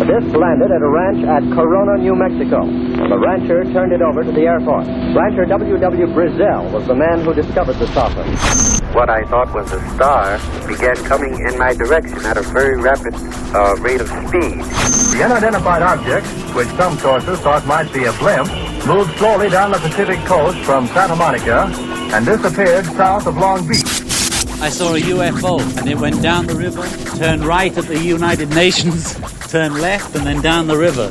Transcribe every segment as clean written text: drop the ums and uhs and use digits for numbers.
The disc landed at a ranch at Corona, New Mexico. The rancher turned it over to the Air Force. Rancher W.W. Brazil was the man who discovered the saucer. What I thought was a star began coming in my direction at a very rapid rate of speed. The unidentified object, which some sources thought might be a blimp, moved slowly down the Pacific coast from Santa Monica and disappeared south of Long Beach. I saw a UFO, and it went down the river, turned right at the United Nations, turned left, and then down the river.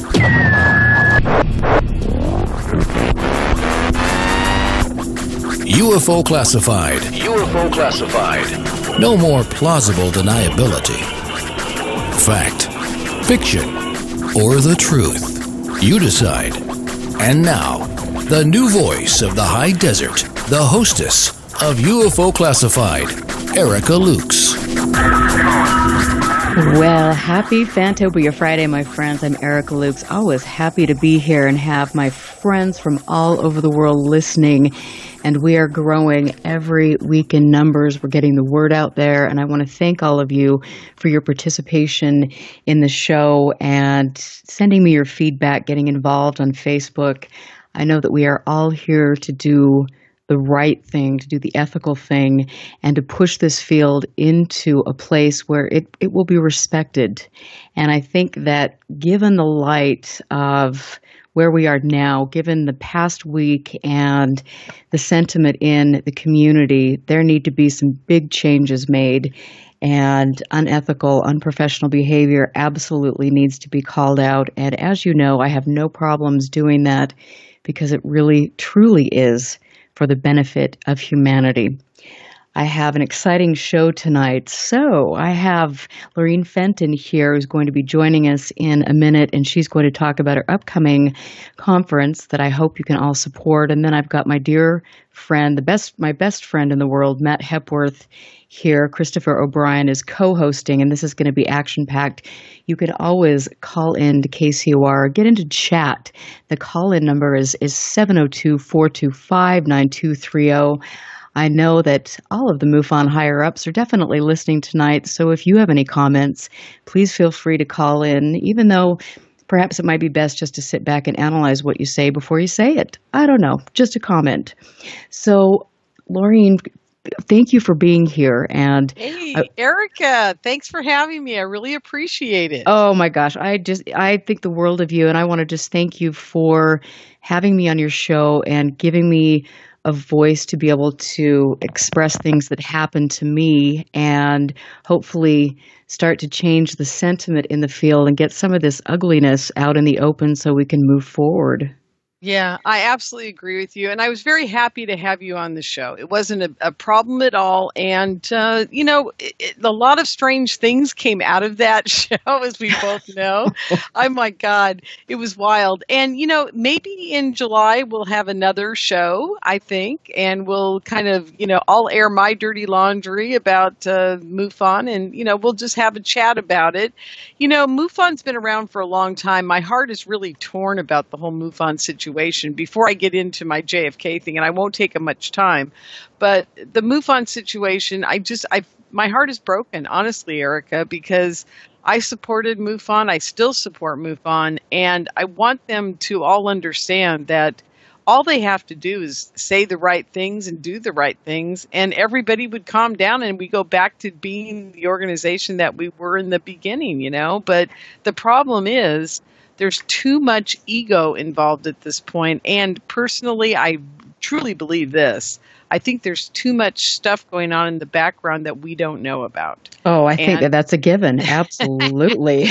UFO classified. UFO classified. No more plausible deniability. Fact, fiction, or the truth. You decide. And now, the new voice of the high desert, the hostess of UFO Classified, Erica Lukes. Well, happy Fantopia Friday, my friends. I'm Erica Lukes. Always happy to be here and have my friends from all over the world listening. And we are growing every week in numbers. We're getting the word out there. And I want to thank all of you for your participation in the show and sending me your feedback, getting involved on Facebook. I know that we are all here to do the right thing, to do the ethical thing, and to push this field into a place where it will be respected. And I think that given the light of where we are now, given the past week and the sentiment in the community, there need to be some big changes made, and unethical, unprofessional behavior absolutely needs to be called out. And as you know, I have no problems doing that because it really, truly is for the benefit of humanity. I have an exciting show tonight. So I have Lorien Fenton here, who's going to be joining us in a minute, and she's going to talk about her upcoming conference that I hope you can all support. And then I've got my dear friend, my best friend in the world, Matt Hepworth, here. Christopher O'Brien is co-hosting, and this is going to be action-packed. You can always call in to KCOR, get into chat. The call-in number is 702-425-9230. I know that all of the MUFON higher-ups are definitely listening tonight, so if you have any comments, please feel free to call in, even though perhaps it might be best just to sit back and analyze what you say before you say it. I don't know, just a comment. So, Lorien, thank you for being here. And hey, Erica, thanks for having me. I really appreciate it. Oh my gosh, I think the world of you, and I want to just thank you for having me on your show and giving me a voice to be able to express things that happen to me and hopefully start to change the sentiment in the field and get some of this ugliness out in the open so we can move forward. Yeah, I absolutely agree with you. And I was very happy to have you on the show. It wasn't a problem at all. And, a lot of strange things came out of that show, as we both know. Oh, my God, it was wild. And, maybe in July we'll have another show, I think, and we'll kind of, I'll air my dirty laundry about MUFON, and, we'll just have a chat about it. MUFON's been around for a long time. My heart is really torn about the whole MUFON situation. Before I get into my JFK thing, and I won't take up much time, but the MUFON situation, my heart is broken, honestly, Erica, because I supported MUFON. I still support MUFON, and I want them to all understand that all they have to do is say the right things and do the right things, and everybody would calm down and we go back to being the organization that we were in the beginning, But the problem is, there's too much ego involved at this point. And personally, I truly believe this. I think there's too much stuff going on in the background that we don't know about. Oh, I think that's a given. Absolutely.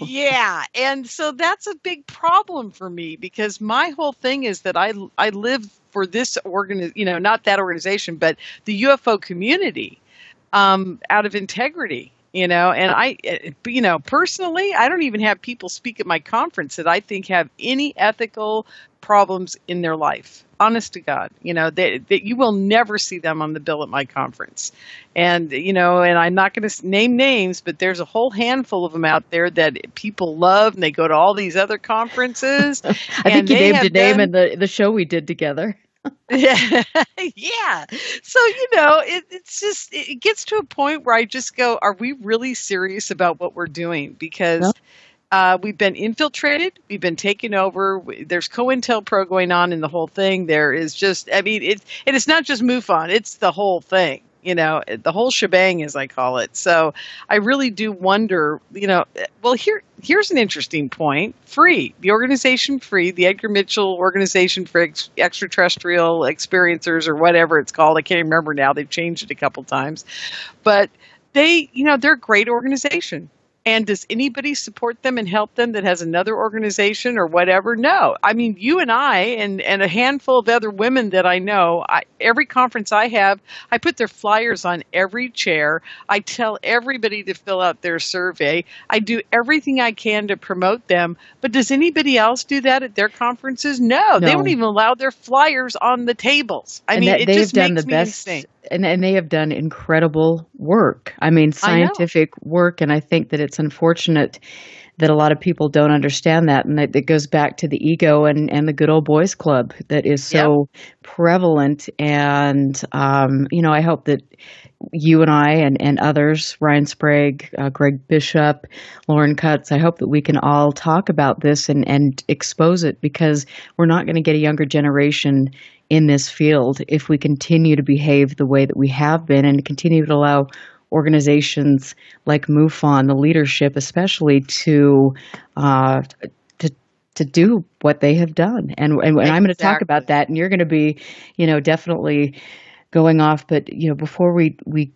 Yeah. And so that's a big problem for me because my whole thing is that I live for this not that organization, but the UFO community out of integrity. And I personally, I don't even have people speak at my conference that I think have any ethical problems in their life. Honest to God, that you will never see them on the bill at my conference. And, and I'm not going to name names, but there's a whole handful of them out there that people love and they go to all these other conferences. I think you named a name in the show we did together. Yeah. So, it's just, it gets to a point where I just go, are we really serious about what we're doing? Because We've been infiltrated. We've been taken over. There's COINTELPRO going on in the whole thing. There is just, I mean, it's not just MUFON. It's the whole thing, the whole shebang, as I call it. So I really do wonder, well, here's an interesting point. FREE, the organization FREE, the Edgar Mitchell Organization for Extraterrestrial Experiencers, or whatever it's called. I can't remember now. They've changed it a couple times. But they're a great organization. And does anybody support them and help them that has another organization or whatever? No. I mean, you and I and a handful of other women that I know, every conference I have, I put their flyers on every chair. I tell everybody to fill out their survey. I do everything I can to promote them. But does anybody else do that at their conferences? No. They don't even allow their flyers on the tables. I mean, it just makes me insane. And they have done incredible work. I mean, scientific work. And I think that it's unfortunate that a lot of people don't understand that. And that it goes back to the ego and the good old boys club that is so prevalent. And, I hope that you and I and others, Ryan Sprague, Greg Bishop, Lauren Cutts, I hope that we can all talk about this and expose it, because we're not going to get a younger generation in this field if we continue to behave the way that we have been and continue to allow organizations like MUFON, the leadership especially, to do what they have done. And I'm going to talk about that, and you're going to be, definitely going off. But, before we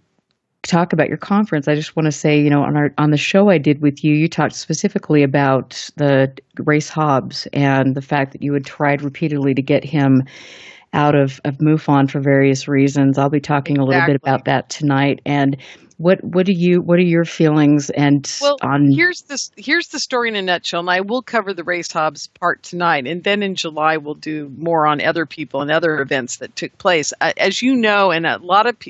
talk about your conference, I just want to say, on the show I did with you, you talked specifically about the Race Hobbs and the fact that you had tried repeatedly to get him out of MUFON for various reasons. I'll be talking a little bit about that tonight. And what are your feelings here's the story in a nutshell, and I will cover the Race Hobbs part tonight, and then in July we'll do more on other people and other events that took place. As you know, and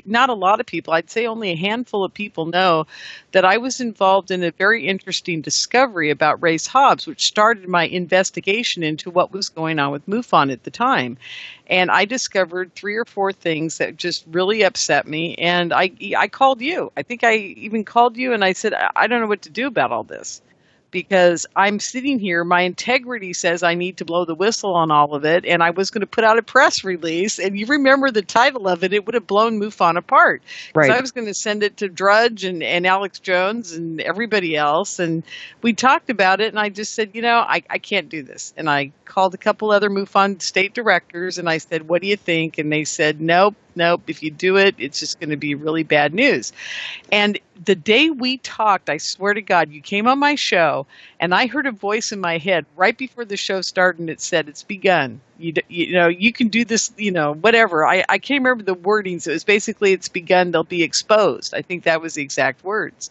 not a lot of people, I'd say only a handful of people know that I was involved in a very interesting discovery about Race Hobbs, which started my investigation into what was going on with MUFON at the time. And I discovered 3 or 4 things that just really upset me. And I called you. I think I even called you and I said, I don't know what to do about all this, because I'm sitting here. My integrity says I need to blow the whistle on all of it. And I was going to put out a press release. And you remember the title of it. It would have blown MUFON apart. Right. I was going to send it to Drudge and Alex Jones and everybody else. And we talked about it. And I just said, I can't do this. And I called a couple other MUFON state directors. And I said, what do you think? And they said, nope. If you do it, it's just going to be really bad news. And the day we talked, I swear to God, you came on my show and I heard a voice in my head right before the show started, and it said, it's begun. You can do this, whatever. I can't remember the wording. So it was basically, it's begun. They'll be exposed. I think that was the exact words.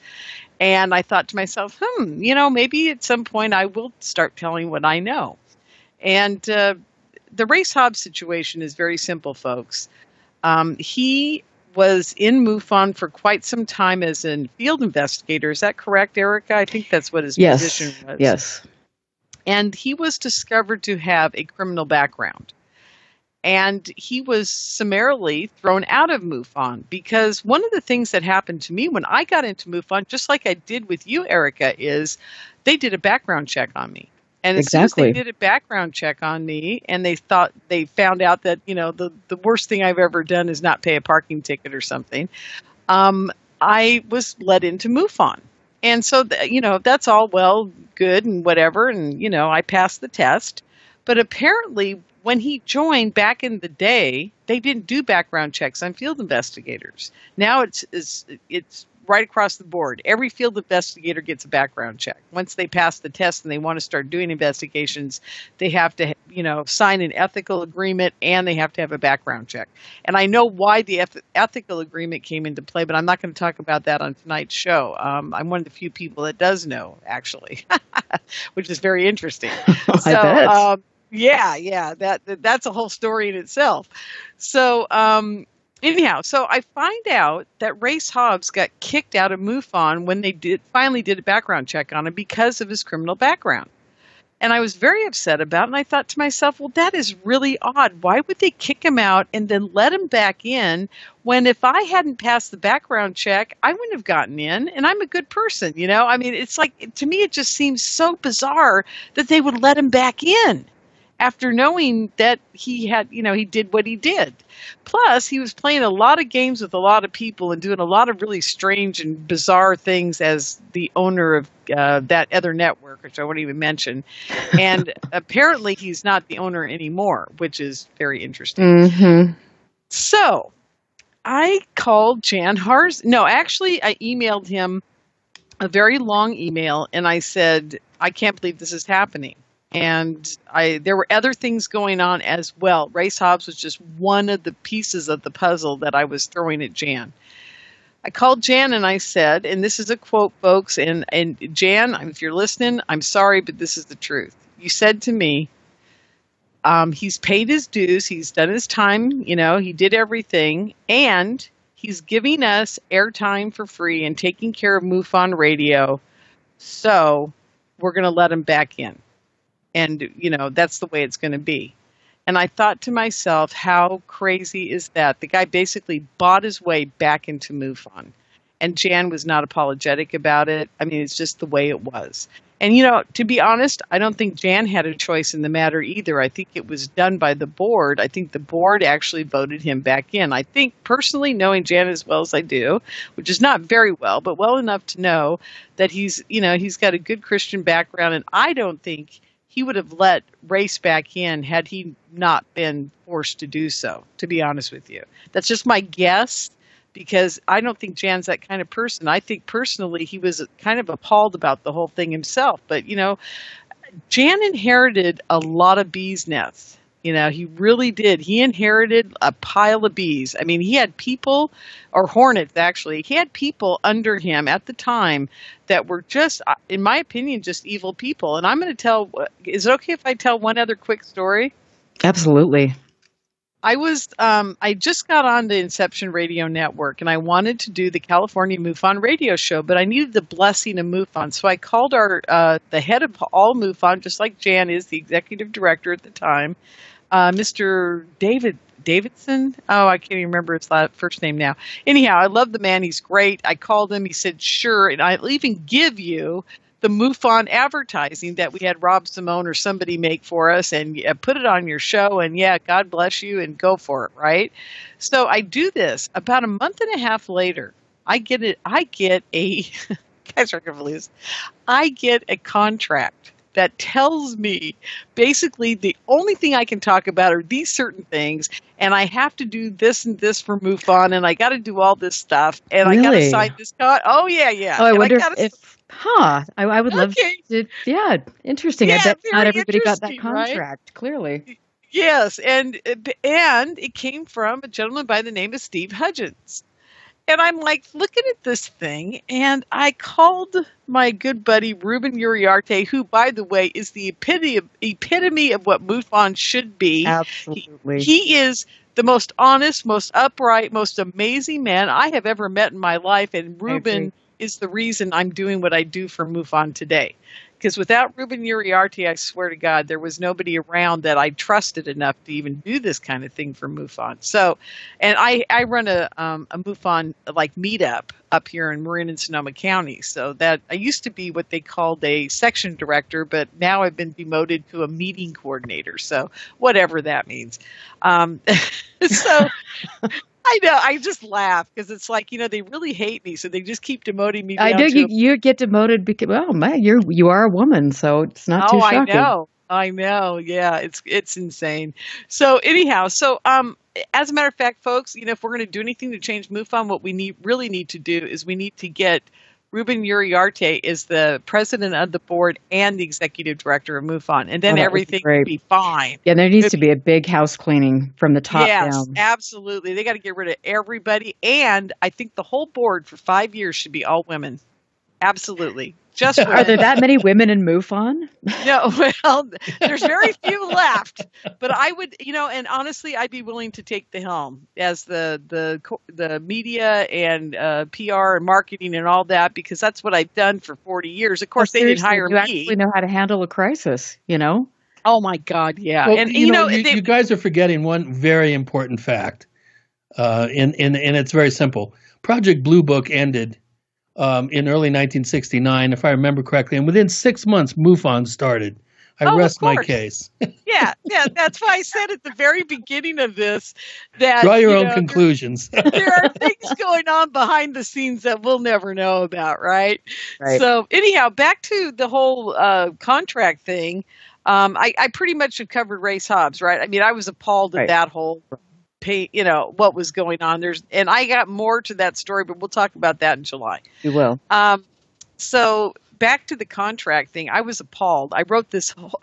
And I thought to myself, maybe at some point I will start telling what I know. And the Race Hobbs situation is very simple, folks. He was in MUFON for quite some time as a field investigator. Is that correct, Erica? I think that's what his position was. Yes. And he was discovered to have a criminal background. And he was summarily thrown out of MUFON, because one of the things that happened to me when I got into MUFON, just like I did with you, Erica, is they did a background check on me. And as soon as they did a background check on me, and they found out that, the worst thing I've ever done is not pay a parking ticket or something, I was let into MUFON. And so, that's all well, good and whatever. And, I passed the test. But apparently when he joined back in the day, they didn't do background checks on field investigators. Now it's right across the board. Every field investigator gets a background check. Once they pass the test and they want to start doing investigations, they have to, sign an ethical agreement, and they have to have a background check. And I know why the ethical agreement came into play, but I'm not going to talk about that on tonight's show. I'm one of the few people that does know, actually, which is very interesting. I bet. Yeah, that's a whole story in itself. So, anyhow, so I find out that Race Hobbs got kicked out of MUFON when they finally did a background check on him because of his criminal background. And I was very upset about it. And I thought to myself, well, that is really odd. Why would they kick him out and then let him back in when if I hadn't passed the background check, I wouldn't have gotten in, and I'm a good person, you know? I mean, it's like, to me, it just seems so bizarre that they would let him back in after knowing that he had, you know, he did what he did. Plus, he was playing a lot of games with a lot of people and doing a lot of really strange and bizarre things as the owner of that other network, which I won't even mention. And apparently he's not the owner anymore, which is very interesting. Mm-hmm. So I called Jan Hars. No, actually, I emailed him a very long email, and I said, I can't believe this is happening. And there were other things going on as well. Race Hobbs was just one of the pieces of the puzzle that I was throwing at Jan. I called Jan and I said, and this is a quote, folks, and Jan, if you're listening, I'm sorry, but this is the truth. You said to me, he's paid his dues, he's done his time, you know, he did everything, and he's giving us airtime for free and taking care of MUFON Radio, so we're going to let him back in. And, you know, that's the way it's going to be. And I thought to myself, how crazy is that? The guy basically bought his way back into MUFON. And Jan was not apologetic about it. I mean, it's just the way it was. And, you know, to be honest, I don't think Jan had a choice in the matter either. I think it was done by the board. I think the board actually voted him back in. I think personally, knowing Jan as well as I do, which is not very well, but well enough to know that he's, you know, he's got a good Christian background. And I don't think he would have let Race back in had he not been forced to do so, to be honest with you. That's just my guess, because I don't think Jan's that kind of person. I think personally he was kind of appalled about the whole thing himself. But, you know, Jan inherited a lot of bees' nests. You know, he really did. He inherited a pile of bees. I mean, he had people, or hornets actually, he had people under him at the time that were just, in my opinion, just evil people. And I'm going to tell, is it okay if I tell one other quick story? Absolutely. I just got on the Inception Radio Network, and I wanted to do the California MUFON radio show, but I needed the blessing of MUFON. So I called the head of all MUFON, just like Jan is, the executive director at the time, Mr. Davidson. Oh, I can't even remember his first name now. Anyhow, I love the man. He's great. I called him. He said, sure. And I'll even give you the MUFON advertising that we had Rob Simone or somebody make for us, and put it on your show. And yeah, God bless you, and go for it. Right. So I do this. About a month and a half later, I get a guys are going to believe this. I get a contract that tells me basically the only thing I can talk about are these certain things, and I have to do this and this for MUFON, and I got to do all this stuff, and Really? I got to sign this Oh yeah. Oh, I And wonder gotta- I would love to. Yeah, interesting. I Yeah, bet not very everybody got that interesting, right? contract, clearly. Yes, and it came from a gentleman by the name of Steve Hudgens. And I'm like looking at this thing, and I called my good buddy Ruben Uriarte, who, by the way, is the epitome of what MUFON should be. Absolutely. He is the most honest, most upright, most amazing man I have ever met in my life, and Ruben is the reason I'm doing what I do for MUFON today. Because without Ruben Uriarte, I swear to God, there was nobody around that I trusted enough to even do this kind of thing for MUFON. So, and I run a MUFON like meetup up here in Marin and Sonoma County. So that I used to be what they called a section director, but now I've been demoted to a meeting coordinator. So whatever that means. So. I know. I just laugh because it's like, you know, they really hate me, so they just keep demoting me. I do. You get demoted because, well, man, you are a woman, so it's not too shocking. I know. Yeah, it's insane. So anyhow, as a matter of fact, folks, you know, if we're going to do anything to change MUFON, what we really need to do is we need to get Ruben Uriarte is the president of the board and the executive director of MUFON, and then everything will be fine. Yeah, there needs to be a big house cleaning from the top down. Yes, absolutely. They got to get rid of everybody, and I think the whole board for 5 years should be all women. Absolutely. just for Are there that many women in MUFON? No, well, there's very few left, but I would, and honestly, I'd be willing to take the helm as the media and PR and marketing and all that, because that's what I've done for 40 years. Of course, they didn't hire you me. actually know how to handle a crisis, Oh my God, yeah. Well, And you guys are forgetting one very important fact, and it's very simple. Project Blue Book ended in early 1969, if I remember correctly, and within 6 months, MUFON started. I rest my case. Yeah, that's why I said at the very beginning of this that Draw your own conclusions. There are things going on behind the scenes that we'll never know about, right? So anyhow, back to the whole contract thing. I pretty much have covered Race Hobbs, right? I mean, I was appalled at that whole what was going on. And I got more to that story, but we'll talk about that in July. You will. So back to the contract thing, I was appalled. I wrote this whole,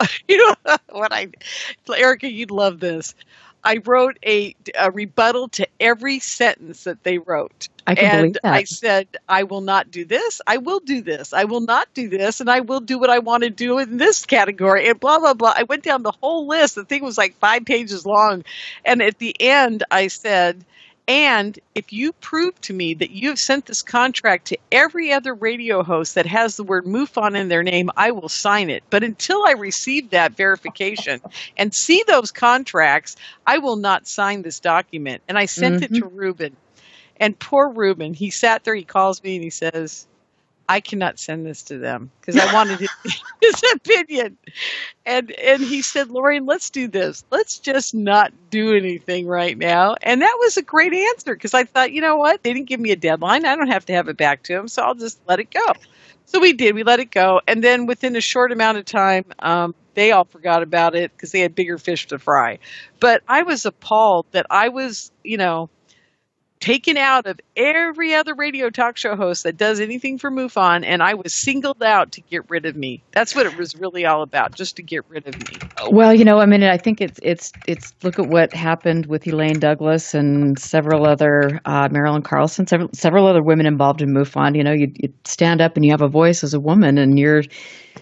Erica, you'd love this. I wrote a rebuttal to every sentence that they wrote. I can believe that. I said, I will not do this. I will do this. I will not do this. And I will do what I want to do in this category and blah, blah, blah. I went down the whole list. The thing was like 5 pages long. And at the end, I said, and if you prove to me that you have sent this contract to every other radio host that has the word MUFON in their name, I will sign it. But until I receive that verification and see those contracts, I will not sign this document. And I sent it to Ruben. And poor Ruben, he sat there, he calls me and he says, I cannot send this to them because I wanted his opinion. And he said, Lorien, let's do this. Let's just not do anything right now. And that was a great answer because I thought, you know what? They didn't give me a deadline. I don't have to have it back to them, so I'll just let it go. So we did. We let it go. And then within a short amount of time, they all forgot about it because they had bigger fish to fry. But I was appalled that I was, taken out of every other radio talk show host that does anything for MUFON, and I was singled out to get rid of me. That's what it was really all about, just to get rid of me. Well, I think it's look at what happened with Elaine Douglas and several other Marilyn Carlson, several other women involved in MUFON. You stand up and you have a voice as a woman, and you're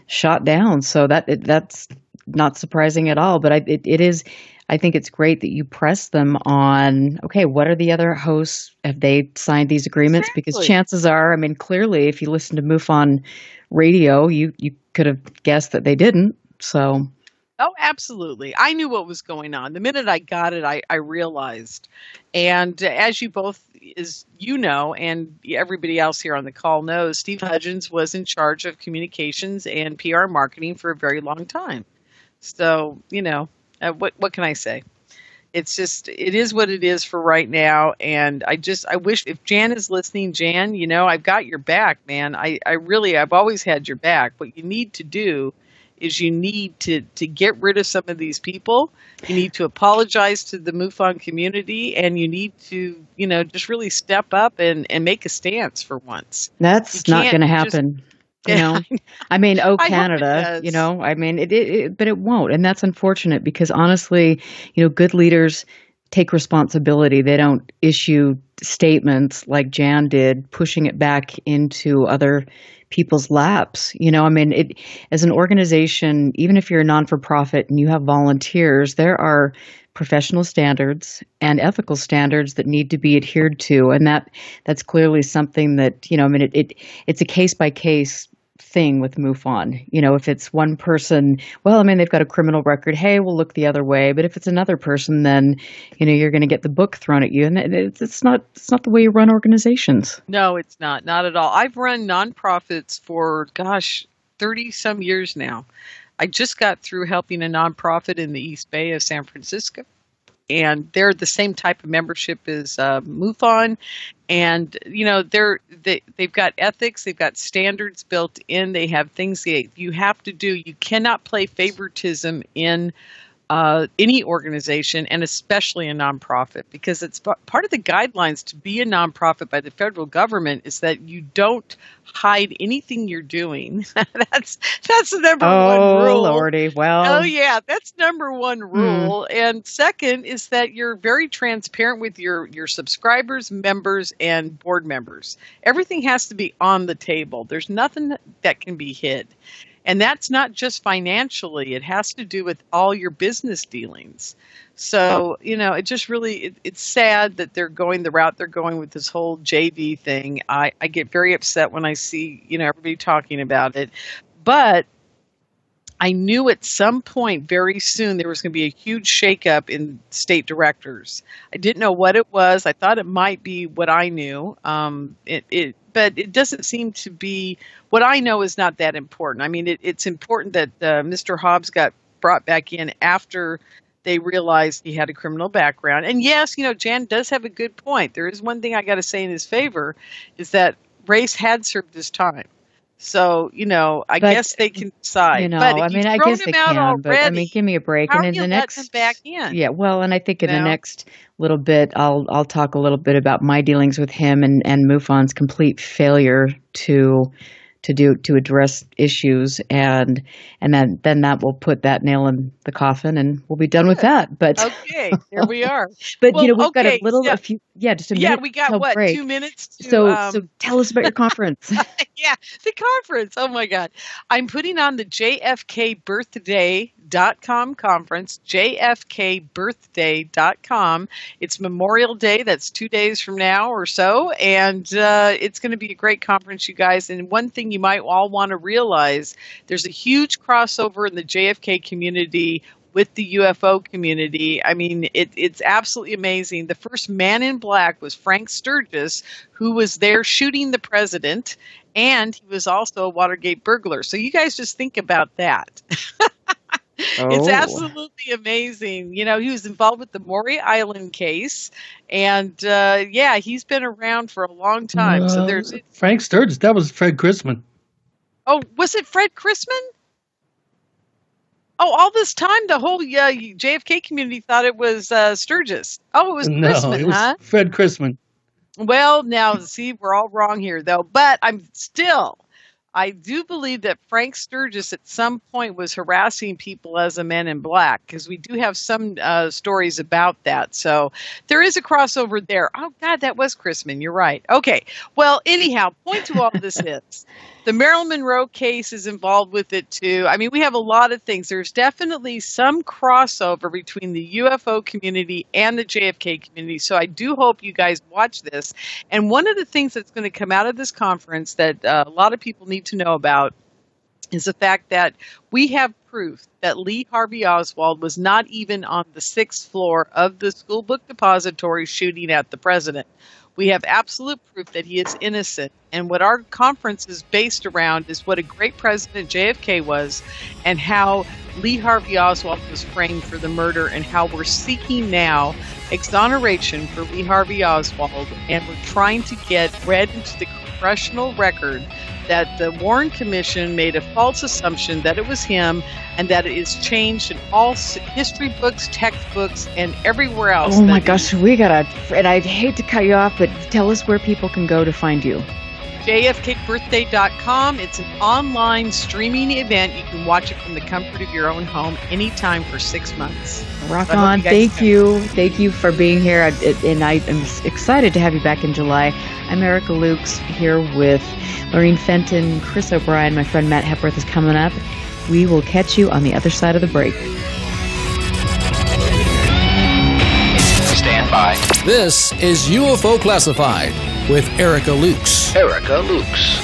shot down. So that's not surprising at all. But it is. I think it's great that you press them on, okay, what are the other hosts? Have they signed these agreements? Exactly. Because chances are, clearly, if you listen to MUFON radio, you could have guessed that they didn't. So. Oh, absolutely. I knew what was going on. The minute I got it, I realized. And as you both, and everybody else here on the call knows, Steve Hudgens was in charge of communications and PR marketing for a very long time. So, what can I say? It's just, it is what it is for right now. And I wish if Jan is listening, Jan, I've got your back, man. I've always had your back. What you need to do is you need to get rid of some of these people. You need to apologize to the MUFON community, and you need to, just really step up and make a stance for once. That's not going to happen. Canada, but it won't. And that's unfortunate because honestly, good leaders take responsibility. They don't issue statements like Jan did, pushing it back into other people's laps. As an organization, even if you're a non-for-profit and you have volunteers, there are professional standards and ethical standards that need to be adhered to. And that's clearly something that, it's a case-by-case thing with MUFON. If it's one person, they've got a criminal record. Hey, we'll look the other way. But if it's another person, then, you're going to get the book thrown at you. And it's not the way you run organizations. No, it's not at all. I've run nonprofits for, 30 some years now. I just got through helping a nonprofit in the East Bay of San Francisco. And they're the same type of membership as MUFON. And, they've got ethics, they've got standards built in, they have things that you have to do. You cannot play favoritism in any organization, and especially a nonprofit, because it's part of the guidelines to be a nonprofit by the federal government is that you don't hide anything you're doing. That's the number one rule. Oh, Lordy. Well. Oh, yeah, that's number one rule. And second is that you're very transparent with your subscribers, members, and board members. Everything has to be on the table. There's nothing that can be hid. And that's not just financially. It has to do with all your business dealings. So, it just really, it's sad that they're going the route they're going with this whole JV thing. I get very upset when I see, everybody talking about it. But I knew at some point very soon there was going to be a huge shakeup in state directors. I didn't know what it was. I thought it might be what I knew. But it doesn't seem to be, what I know is not that important. I mean, it's important that Mr. Hobbs got brought back in after they realized he had a criminal background. And yes, Jan does have a good point. There is one thing I got to say in his favor, is that Race had served his time. So, I guess they can decide. But I guess they can. Already, but give me a break. How and in the next, let them back in? Yeah, well, and I think in the next little bit, I'll talk a little bit about my dealings with him and MUFON's complete failure to address issues, and then that will put that nail in the coffin, and we'll be done with that. But okay, there we are. But we've got a little, just a minute. Yeah, we got what, break. 2 minutes? So tell us about your conference. Yeah, the conference. Oh my God, I'm putting on the JFKBirthday.com conference. JFKBirthday.com. It's Memorial Day. That's 2 days from now or so, and it's going to be a great conference, you guys. And one thing you might all want to realize, there's a huge crossover in the JFK community with the UFO community. I mean, it's absolutely amazing. The first man in black was Frank Sturgis, who was there shooting the president, and he was also a Watergate burglar. So you guys just think about that. It's absolutely amazing. He was involved with the Maury Island case, and he's been around for a long time. So there's Frank Sturgis. That was Fred Chrisman. Oh, was it Fred Chrisman? Oh, all this time, the whole JFK community thought it was Sturgis. Oh, it was Chrisman, it was Fred Chrisman. Well, now, see, we're all wrong here, though. But I do believe that Frank Sturgis at some point was harassing people as a man in black, because we do have some stories about that. So there is a crossover there. Oh, God, that was Chrisman. You're right. Okay. Well, anyhow, point to all this is the Marilyn Monroe case is involved with it, too. I mean, we have a lot of things. There's definitely some crossover between the UFO community and the JFK community. So I do hope you guys watch this. And one of the things that's going to come out of this conference that a lot of people need to know about is the fact that we have proof that Lee Harvey Oswald was not even on the 6th floor of the school book depository shooting at the president. We have absolute proof that he is innocent. And what our conference is based around is what a great president JFK was, and how Lee Harvey Oswald was framed for the murder, and how we're seeking now exoneration for Lee Harvey Oswald. And we're trying to get read into the congressional record that the Warren Commission made a false assumption that it was him, and that it is changed in all history books, textbooks, and everywhere else. Oh my gosh, we gotta, and I hate to cut you off, but tell us where people can go to find you. JFKBirthday.com. It's an online streaming event. You can watch it from the comfort of your own home anytime for 6 months. Rock on. Thank you. Thank you for being here. And I am excited to have you back in July. I'm Erica Lukes here with Lorien Fenton, Chris O'Brien. My friend Matt Hepworth is coming up. We will catch you on the other side of the break. Stand by. This is UFO Classified with Erica Lukes. Erica Lukes.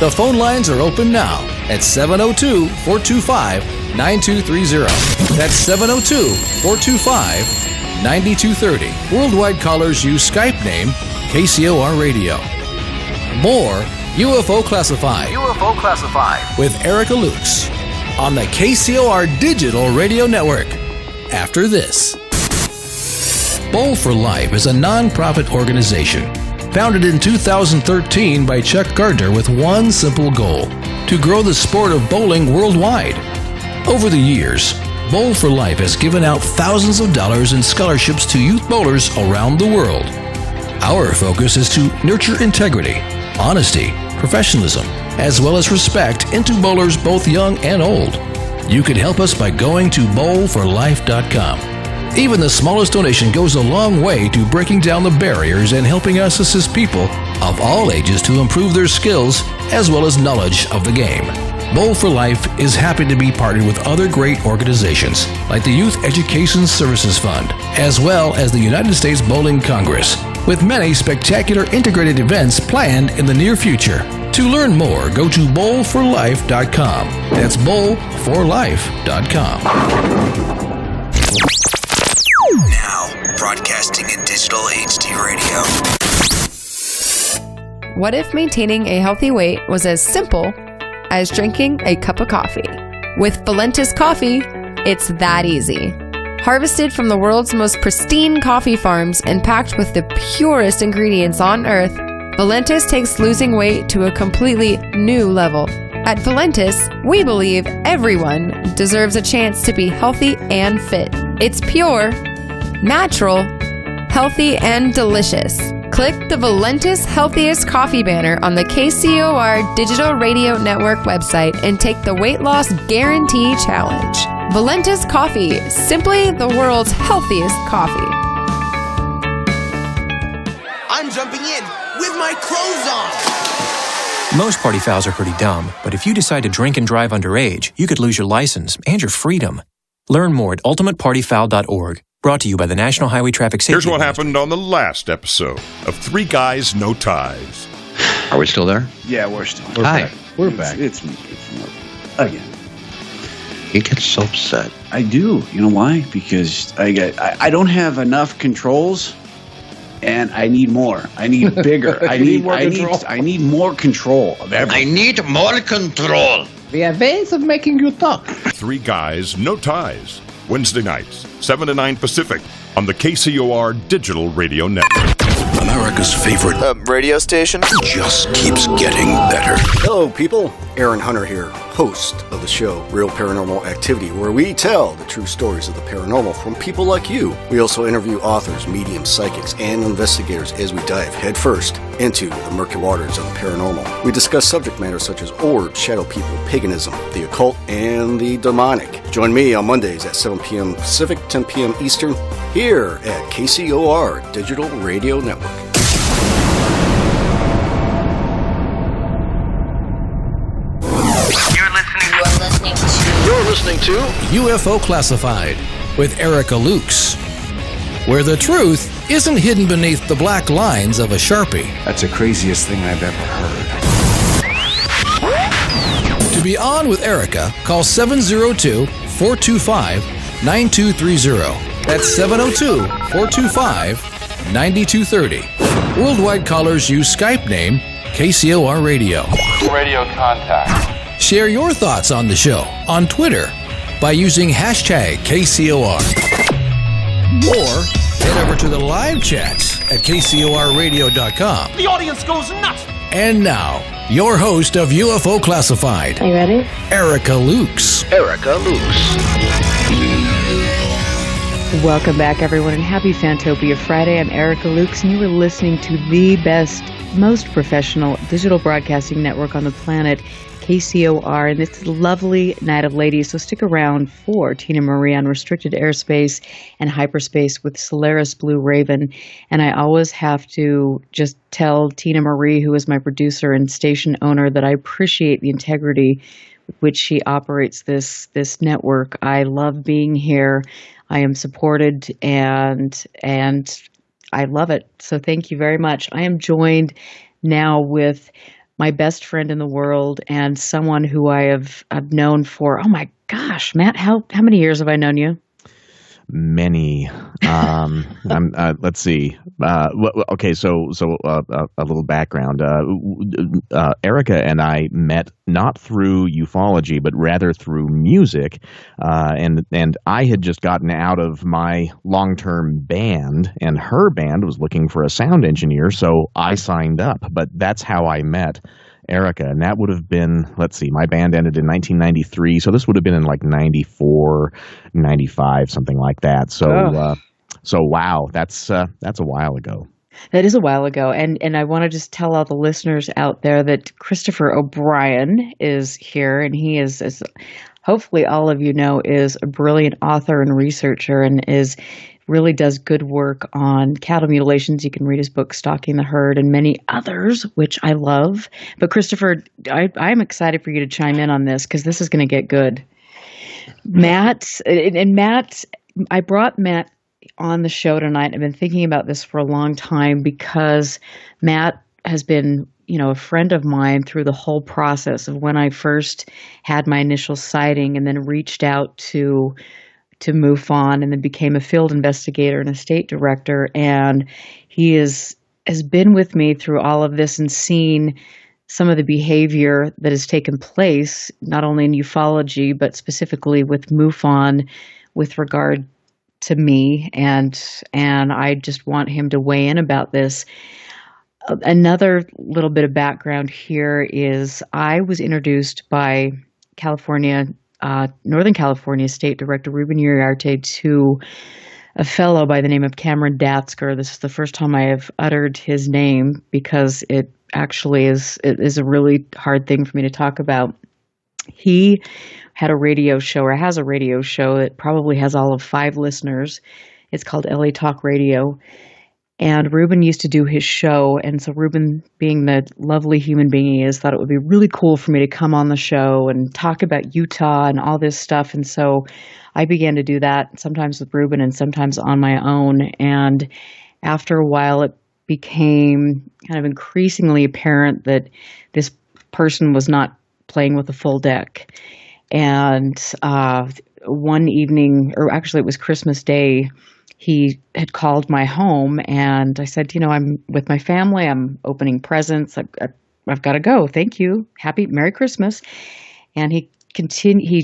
The phone lines are open now at 702-425-9230. That's 702-425-9230. Worldwide callers use Skype name KCOR Radio. More UFO Classified. UFO Classified with Erica Lukes on the KCOR Digital Radio Network. After this. Bowl for Life is a non-profit organization founded in 2013 by Chuck Gardner with one simple goal: to grow the sport of bowling worldwide. Over the years, Bowl for Life has given out thousands of dollars in scholarships to youth bowlers around the world. Our focus is to nurture integrity, honesty, professionalism, as well as respect into bowlers both young and old. You can help us by going to bowlforlife.com. Even the smallest donation goes a long way to breaking down the barriers and helping us assist people of all ages to improve their skills as well as knowledge of the game. Bowl for Life is happy to be partnered with other great organizations like the Youth Education Services Fund, as well as the United States Bowling Congress, with many spectacular integrated events planned in the near future. To learn more, go to bowlforlife.com. That's bowlforlife.com. Now, broadcasting in digital HD radio. What if maintaining a healthy weight was as simple as drinking a cup of coffee? With Valentis coffee, it's that easy. Harvested from the world's most pristine coffee farms and packed with the purest ingredients on earth, Valentis takes losing weight to a completely new level. At Valentis, we believe everyone deserves a chance to be healthy and fit. It's pure, natural, healthy, and delicious. Click the Valentis Healthiest Coffee banner on the KCOR Digital Radio Network website and take the Weight Loss Guarantee Challenge. Valentis Coffee, simply the world's healthiest coffee. I'm jumping in with my clothes on. Most party fouls are pretty dumb, but if you decide to drink and drive underage, you could lose your license and your freedom. Learn more at ultimatepartyfoul.org. Brought to you by the National Highway Traffic Safety Here's what Administration. happened on the last episode of Three Guys, No Ties. Are we still there? Yeah, we're still. Hi. Back. We're back. It's me. Again. He gets so upset. I do. You know why? Because I don't have enough controls, and I need more. I need bigger. I need more control of everything. I need more control. We have ways of making you talk. Three Guys, No Ties. Wednesday nights, 7 to 9 Pacific, on the KCOR Digital Radio Network. America's favorite radio station just keeps getting better. Hello, people. Aaron Hunter here, host of the show Real Paranormal Activity, where we tell the true stories of the paranormal from people like you. We also interview authors, mediums, psychics, and investigators as we dive headfirst into the murky waters of the paranormal. We discuss subject matter such as orbs, shadow people, paganism, the occult, and the demonic. Join me on Mondays at 7 p.m. Pacific, 10 p.m. Eastern, here at KCOR Digital Radio Network. You're listening to UFO Classified with Erica Lukes, where the truth isn't hidden beneath the black lines of a Sharpie. That's the craziest thing I've ever heard. To be on with Erica, call 702-425-9230. That's 702-425-9230. Worldwide callers use Skype name KCOR Radio. Radio contact. Share your thoughts on the show on Twitter by using hashtag KCOR. Or head over to the live chats at KCORradio.com. The audience goes nuts. And now, your host of UFO Classified. Are you ready? Erica Lukes. Erica Lukes. Welcome back, everyone, and happy Fantopia Friday. I'm Erica Lukes, and you are listening to the best, most professional digital broadcasting network on the planet, KCOR, and it's a lovely night of ladies, so stick around for Tina Marie on restricted airspace and hyperspace with Solaris Blue Raven. And I always have to just tell Tina Marie, who is my producer and station owner, that I appreciate the integrity with which she operates this network. I love being here. I am supported, and I love it. So thank you very much. I am joined now with my best friend in the world and someone who I've known for, oh my gosh, Matt, how many years have I known you? Many. Let's see. Okay, so a little background. Erica and I met not through ufology, but rather through music. And I had just gotten out of my long-term band, and her band was looking for a sound engineer, so I signed up. But that's how I met Erica, and that would have been, let's see, my band ended in 1993, so this would have been in like 94, 95, something like that. So, so wow, that's a while ago. That is a while ago, and I want to just tell all the listeners out there that Christopher O'Brien is here, and he is, as hopefully all of you know, is a brilliant author and researcher, and really does good work on cattle mutilations. You can read his book, Stalking the Herd, and many others, which I love. But Christopher, I'm excited for you to chime in on this because this is going to get good. Matt, I brought Matt on the show tonight. I've been thinking about this for a long time because Matt has been, a friend of mine through the whole process of when I first had my initial sighting and then reached out to MUFON and then became a field investigator and a state director. And he has been with me through all of this and seen some of the behavior that has taken place, not only in ufology, but specifically with MUFON with regard to me. And I just want him to weigh in about this. Another little bit of background here is I was introduced by Northern California State Director Ruben Uriarte to a fellow by the name of Cameron Datsker. This is the first time I have uttered his name because it actually is a really hard thing for me to talk about. He had a radio show, or has a radio show that probably has all of 5 listeners. It's called LA Talk Radio. And Ruben used to do his show, and so Ruben, being the lovely human being he is, thought it would be really cool for me to come on the show and talk about Utah and all this stuff. And so I began to do that, sometimes with Ruben and sometimes on my own. And after a while, it became kind of increasingly apparent that this person was not playing with a full deck. And one evening, or actually it was Christmas Day, he had called my home, and I said, I'm with my family. I'm opening presents. I've got to go. Thank you. Merry Christmas. And he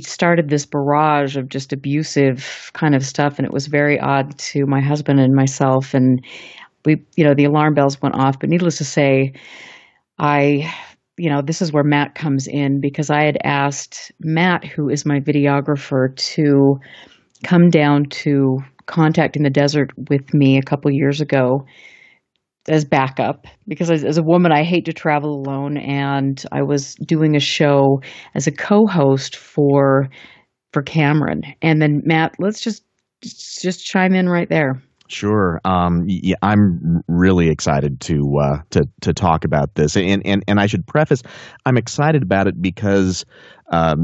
started this barrage of just abusive kind of stuff, and it was very odd to my husband and myself. And we, the alarm bells went off. But needless to say, this is where Matt comes in, because I had asked Matt, who is my videographer, to come down to Contact in the Desert with me a couple years ago as backup, because as a woman, I hate to travel alone, and I was doing a show as a co-host for Cameron. And then Matt, let's just chime in right there. Sure. Yeah, I'm really excited to talk about this, and I should preface, I'm excited about it because I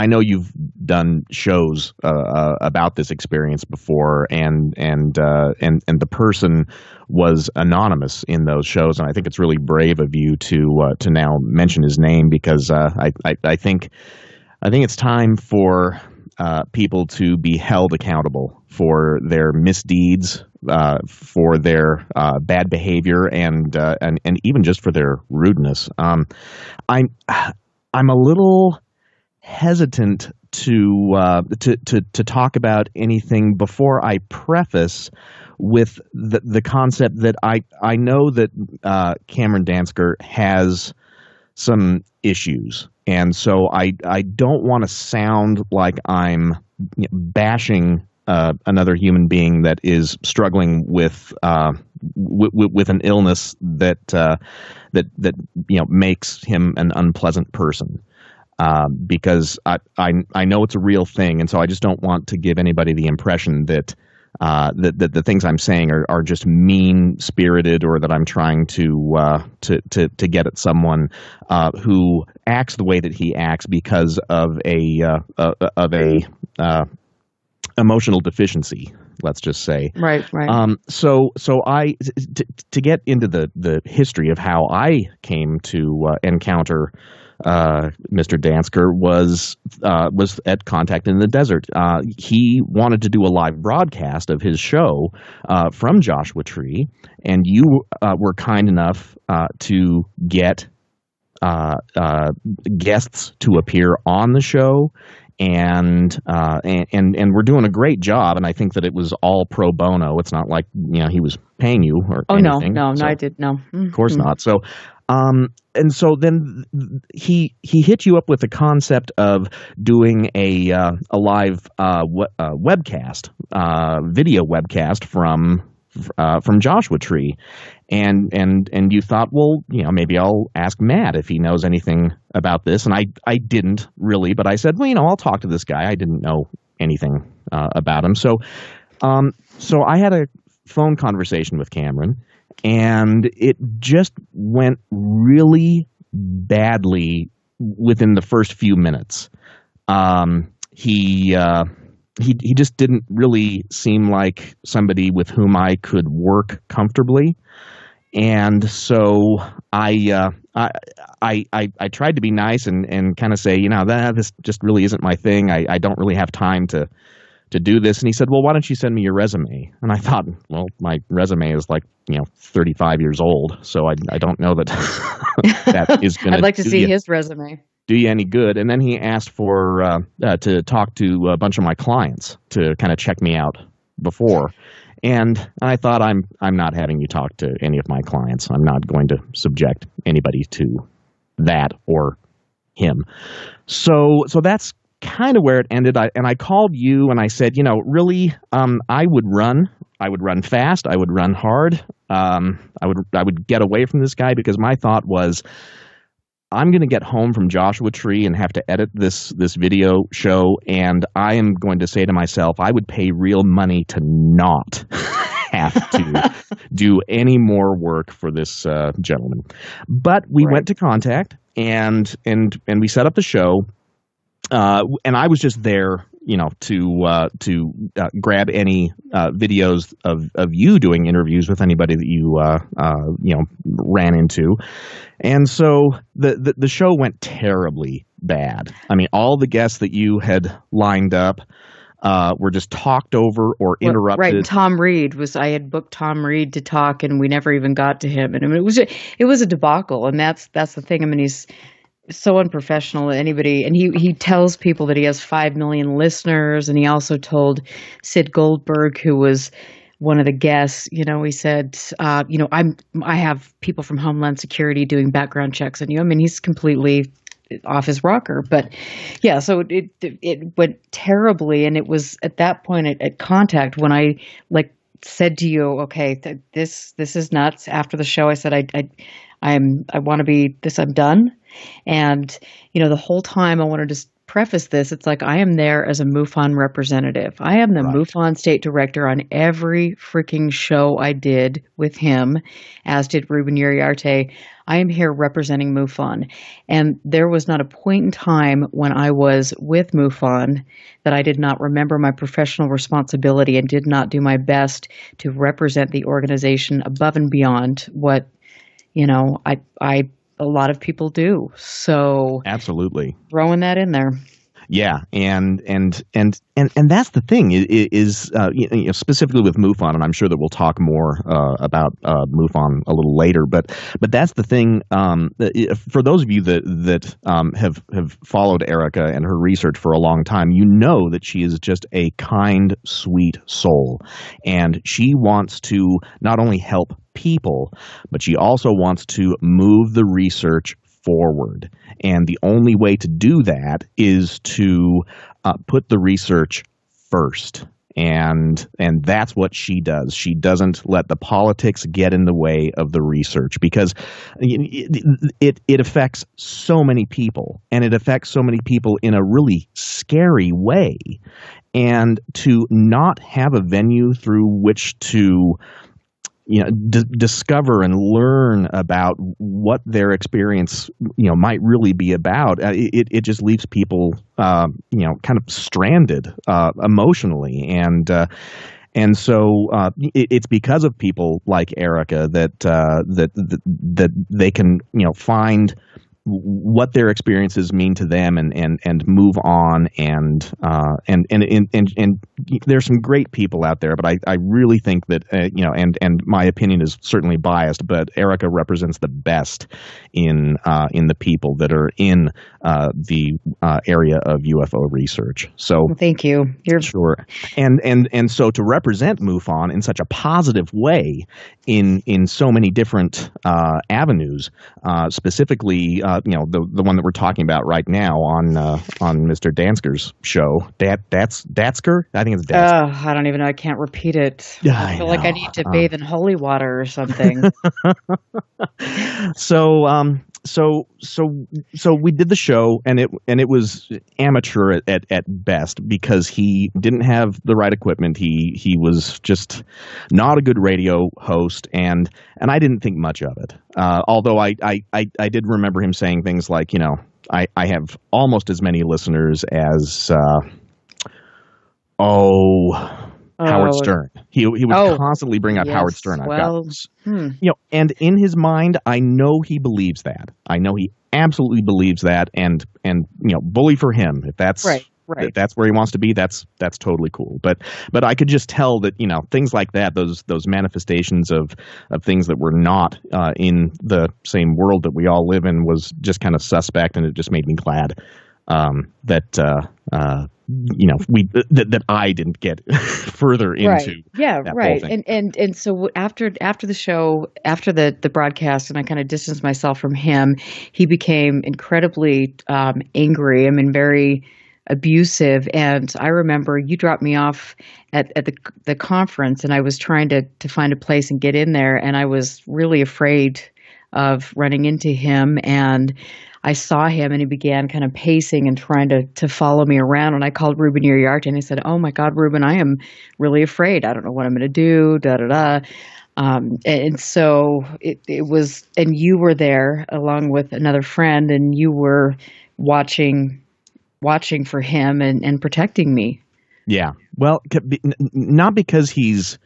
know you've done shows about this experience before, and the person was anonymous in those shows, and I think it's really brave of you to now mention his name, because I think it's time for people to be held accountable for their misdeeds, for their bad behavior, and even just for their rudeness. I'm a little hesitant to talk about anything before I preface with the concept that I know that Cameron Datsker has some issues. And so I don't want to sound like I'm bashing another human being that is struggling with an illness that makes him an unpleasant person, because I know it's a real thing, and so I just don't want to give anybody the impression that the things I'm saying are just mean-spirited, or that I'm trying to get at someone who acts the way that he acts because of a emotional deficiency, let's just say. Right. So to get into the history of how I came to encounter Mr. Datsker was at Contact in the Desert. He wanted to do a live broadcast of his show from Joshua Tree, and you were kind enough to get guests to appear on the show. And we're doing a great job, and I think that it was all pro bono. It's not like he was paying you or anything. No, I did no. Of course not. So And so then he hit you up with the concept of doing a live webcast, video webcast from Joshua Tree, and you thought, well, maybe I'll ask Matt if he knows anything about this, and I didn't really, but I said, well, I'll talk to this guy. I didn't know anything about him, so I had a phone conversation with Cameron. And it just went really badly within the first few minutes. He just didn't really seem like somebody with whom I could work comfortably, and so I tried to be nice and kind of say, this just really isn't my thing. I don't really have time to do this. And he said, well, why don't you send me your resume? And I thought, well, my resume is 35 years old, so I don't know that that is going to. I'd like to see his resume. Do you any good? And then he asked for to talk to a bunch of my clients to kind of check me out before. And I thought, I'm not having you talk to any of my clients. I'm not going to subject anybody to that or him. So that's kind of where it ended. I called you and I said, really, I would run fast. I would run hard. I would get away from this guy, because my thought was, I'm going to get home from Joshua Tree and have to edit this video show, and I am going to say to myself, I would pay real money to not have to do any more work for this gentleman. But we went to Contact and we set up the show. And I was just there, to grab any videos of you doing interviews with anybody that you ran into, and so the show went terribly bad. I mean, all the guests that you had lined up were just talked over or interrupted. Right, Tom Reed I had booked Tom Reed to talk, and we never even got to him, and I mean, it was a debacle, and that's the thing. I mean, he's so unprofessional. Anybody, and he tells people that he has 5 million listeners, and he also told Sid Goldberg, who was one of the guests, he said, I have people from Homeland Security doing background checks on you. I mean, he's completely off his rocker. But yeah, so it went terribly, and it was at that point at Contact when I said to you, okay, this is nuts. After the show, I said, I want to be this. I'm done. And, the whole time I want to just preface this. It's like I am there as a MUFON representative. I am the MUFON state director on every freaking show I did with him, as did Ruben Uriarte. I am here representing MUFON. And there was not a point in time when I was with MUFON that I did not remember my professional responsibility and did not do my best to represent the organization above and beyond what, a lot of people do. So absolutely throwing that in there. Yeah, and that's the thing is specifically with MUFON, and I'm sure that we'll talk more about MUFON a little later. But that's the thing. For those of you that have followed Erica and her research for a long time, you know that she is just a kind, sweet soul, and she wants to not only help people, but she also wants to move the research forward. And the only way to do that is to put the research first. And that's what she does. She doesn't let the politics get in the way of the research, because it affects so many people, and it affects so many people in a really scary way. And to not have a venue through which to discover and learn about what their experience, might really be about. It just leaves people, kind of stranded emotionally, and so it's because of people like Erica that they can, find what their experiences mean to them, and move on, and there's some great people out there, but I really think that and my opinion is certainly biased, but Erica represents the best in the people that are in the area of UFO research. So thank you. You're sure, and so to represent MUFON in such a positive way in so many different avenues, specifically the one that we're talking about right now on Mr. Dansker's show. Datsker? I think it's Datsker. I don't even know. I can't repeat it. Yeah, I feel like I need to bathe in holy water or something. So we did the show, and it was amateur at best, because he didn't have the right equipment. He was just not a good radio host, and I didn't think much of it. Although I did remember him saying things like, I have almost as many listeners as Howard Stern. He would constantly bring up Howard Stern. And in his mind, I know he believes that. I know he absolutely believes that, and bully for him. If that's right. If that's where he wants to be, that's totally cool. But I could just tell that things like that, those manifestations of things that were not in the same world that we all live in, was just kind of suspect, and it just made me glad that I didn't get further into that whole thing. And so after the show, after the broadcast, and I kind of distanced myself from him, he became incredibly angry. I mean, very abusive. And I remember you dropped me off at the conference, and I was trying to find a place and get in there, and I was really afraid of running into him. And I saw him, and he began kind of pacing and trying to follow me around. And I called Ruben Uriarte, and he said, "Oh my God, Ruben, I am really afraid. I don't know what I'm going to do." And so it was, and you were there along with another friend, and you were watching for him and protecting me. Yeah. Well, not because he's,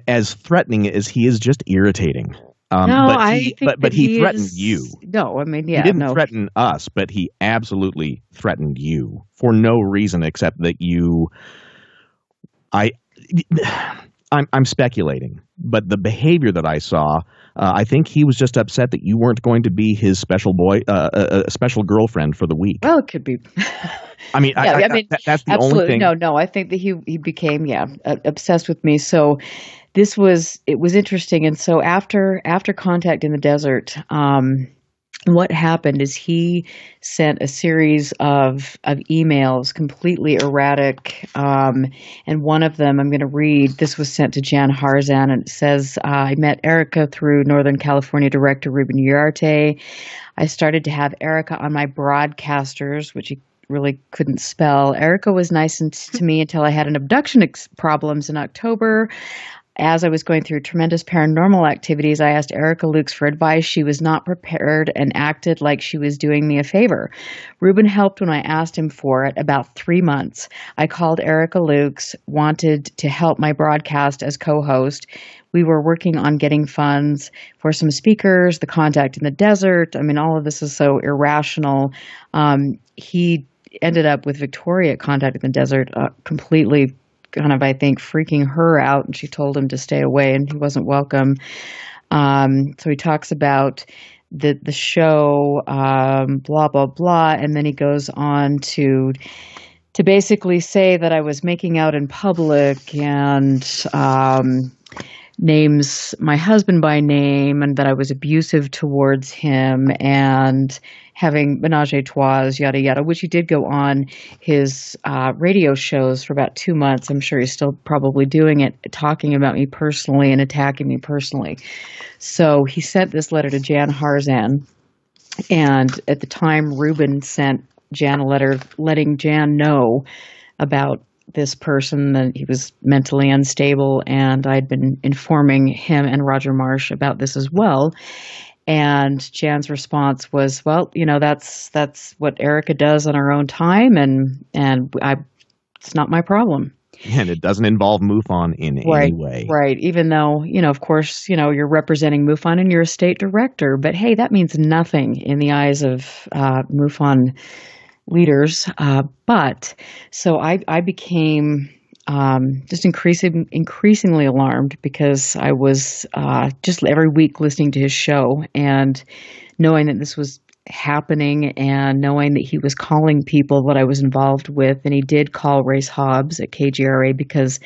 as threatening as he is, just irritating. But he threatened you. No, I mean, yeah, he didn't threaten us, but he absolutely threatened you for no reason except that I'm speculating, but the behavior that I saw, I think he was just upset that you weren't going to be his special special girlfriend for the week. Well, it could be. I mean, that's the only thing. No, I think that he became obsessed with me. So it was interesting. And so after Contact in the Desert, what happened is he sent a series of emails, completely erratic, and one of them I'm going to read. This was sent to Jan Harzan, and it says, "I met Erica through Northern California director Ruben Uriarte. I started to have Erica on my broadcasters," which he really couldn't spell. "Erica was nice to me until I had an abduction problems in October. As I was going through tremendous paranormal activities, I asked Erica Lukes for advice. She was not prepared and acted like she was doing me a favor. Ruben helped when I asked him for it, about 3 months. I called Erica Lukes, wanted to help my broadcast as co-host. We were working on getting funds for some speakers, the Contact in the Desert. I mean, all of this is so irrational. He ended up with Victoria at Contact in the Desert, completely kind of, I think, freaking her out, and she told him to stay away, and he wasn't welcome. So he talks about the show, blah, blah, blah, and then he goes on to basically say that I was making out in public, and names my husband by name, and that I was abusive towards him, and having menage a trois, yada, yada, which he did go on his radio shows for about 2 months. I'm sure he's still probably doing it, talking about me personally and attacking me personally. So he sent this letter to Jan Harzan, and at the time, Ruben sent Jan a letter letting Jan know about this person, that he was mentally unstable, and I'd been informing him and Roger Marsh about this as well. And Jan's response was, "Well, that's what Erica does on her own time, and it's not my problem." And it doesn't involve MUFON in any way. Right. Even though, of course, you're representing MUFON and you're a state director. But hey, that means nothing in the eyes of MUFON leaders. But so I became just increasingly alarmed because I was just every week listening to his show and knowing that this was happening and knowing that he was calling people that I was involved with. And he did call Race Hobbs at KGRA because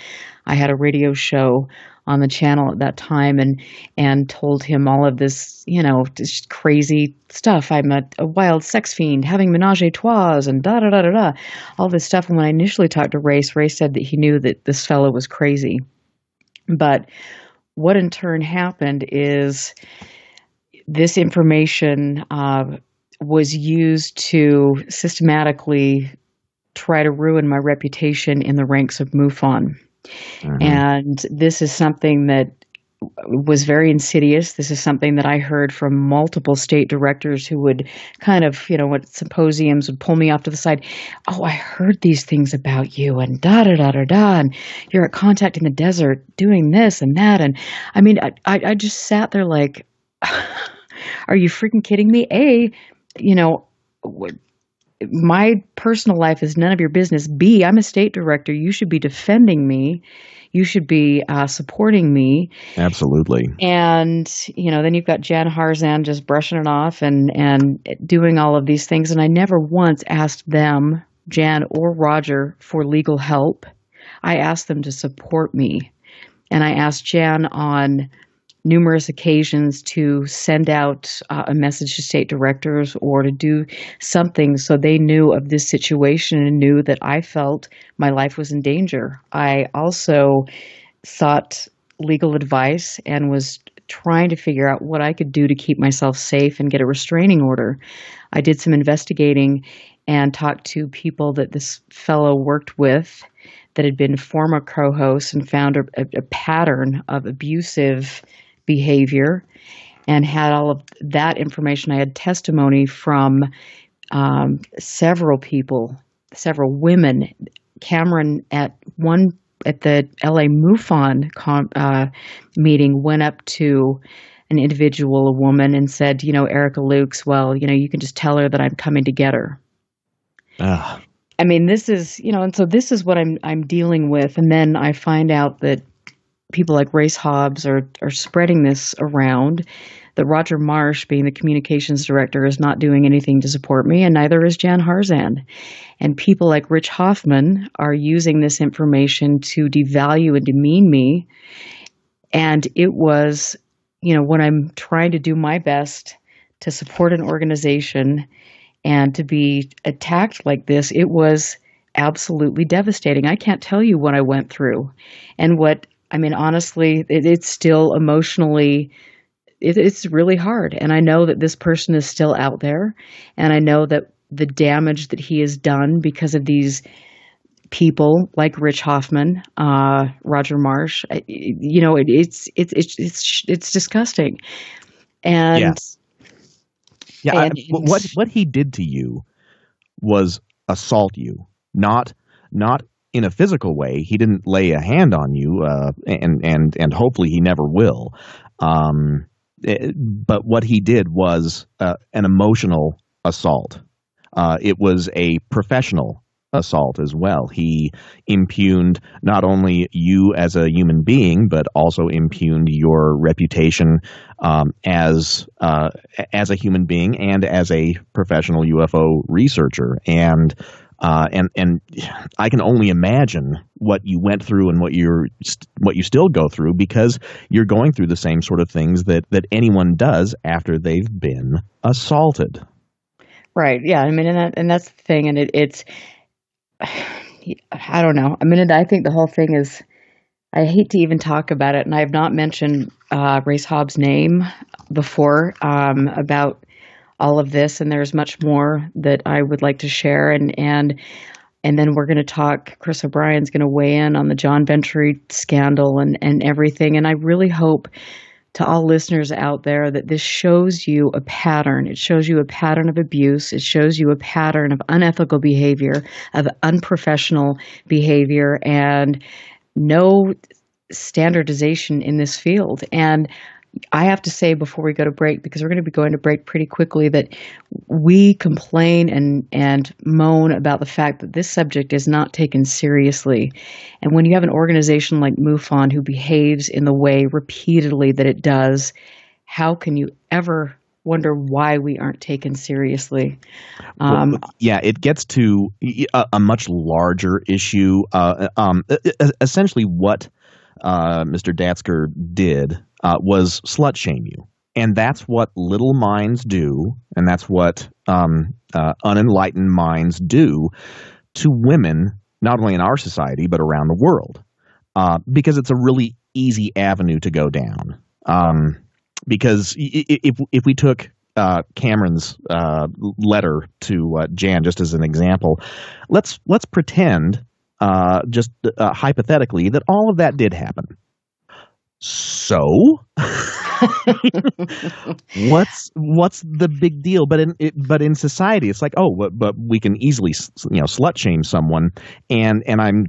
I had a radio show on the channel at that time and told him all of this, just crazy stuff. I'm a wild sex fiend having menage a trois and da-da-da-da-da, all this stuff. And when I initially talked to Race said that he knew that this fellow was crazy. But what in turn happened is this information was used to systematically try to ruin my reputation in the ranks of MUFON. Mm-hmm. And this is something that was very insidious. This is something that I heard from multiple state directors who would kind of, at symposiums would pull me off to the side. Oh, I heard these things about you and da-da-da-da-da, and you're at Contact in the Desert doing this and that. And I mean, I just sat there like, are you freaking kidding me? My personal life is none of your business. B, I'm a state director. You should be defending me. You should be supporting me. Absolutely. And, then you've got Jan Harzan just brushing it off and doing all of these things. And I never once asked them, Jan or Roger, for legal help. I asked them to support me. And I asked Jan on numerous occasions to send out a message to state directors or to do something so they knew of this situation and knew that I felt my life was in danger. I also sought legal advice and was trying to figure out what I could do to keep myself safe and get a restraining order. I did some investigating and talked to people that this fellow worked with that had been former co-hosts and found a pattern of abusive behavior and had all of that information. I had testimony from several people, several women. Cameron at the LA MUFON meeting went up to an individual, a woman, and said, Erica Lukes, well, you can just tell her that I'm coming to get her. I mean, this is, and so this is what I'm dealing with. And then I find out that people like Race Hobbs are spreading this around, that Roger Marsh, being the communications director, is not doing anything to support me, and neither is Jan Harzan. And people like Rich Hoffman are using this information to devalue and demean me. And it was, when I'm trying to do my best to support an organization and to be attacked like this, it was absolutely devastating. I can't tell you what I went through and honestly, it's still emotionally, it's really hard. And I know that this person is still out there. And I know that the damage that he has done because of these people like Rich Hoffman, Roger Marsh, it's disgusting. And what he did to you was assault you, not in a physical way. He didn't lay a hand on you, and hopefully he never will. But what he did was an emotional assault. It was a professional assault as well. He impugned not only you as a human being, but also impugned your reputation as a human being and as a professional UFO researcher. And I can only imagine what you went through and what you still go through, because you're going through the same sort of things that anyone does after they've been assaulted. Right. Yeah. I mean, and that's the thing. And it's, I don't know. I mean, I think the whole thing is, I hate to even talk about it. And I have not mentioned Race Hobbs' name before about all of this, and there's much more that I would like to share, and then we're going to talk. Chris O'Brien's going to weigh in on the John Venturi scandal and everything, and I really hope to all listeners out there that this shows you a pattern. It shows you a pattern of abuse. It shows you a pattern of unethical behavior, of unprofessional behavior, and no standardization in this field. And I have to say before we go to break, because we're going to be going to break pretty quickly, that we complain and moan about the fact that this subject is not taken seriously. And when you have an organization like MUFON who behaves in the way repeatedly that it does, how can you ever wonder why we aren't taken seriously? It gets to a much larger issue. Essentially what Mr. Datsker did was slut shame you. And that's what little minds do, and that's what unenlightened minds do to women, not only in our society, but around the world. Because it's a really easy avenue to go down. Because if we took Cameron's letter to Jan just as an example, let's pretend just hypothetically that all of that did happen. So what's the big deal? But in society, it's like, but we can easily slut shame someone, and I'm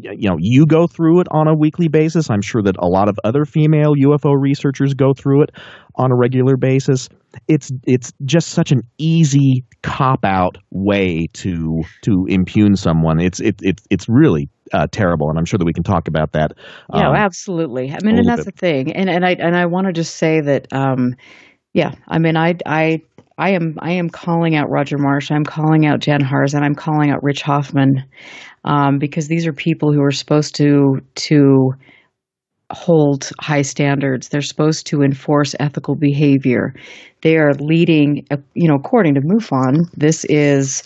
you go through it on a weekly basis. I'm sure that a lot of other female UFO researchers go through it on a regular basis. It's just such an easy cop-out way to impugn someone. It's really terrible, and I'm sure that we can talk about that. Absolutely. I mean, and that's the thing. And I want to just say that, I am calling out Roger Marsh. I'm calling out Jan Hars, and I'm calling out Rich Hoffman, because these are people who are supposed to hold high standards. They're supposed to enforce ethical behavior. They are leading, according to MUFON, this is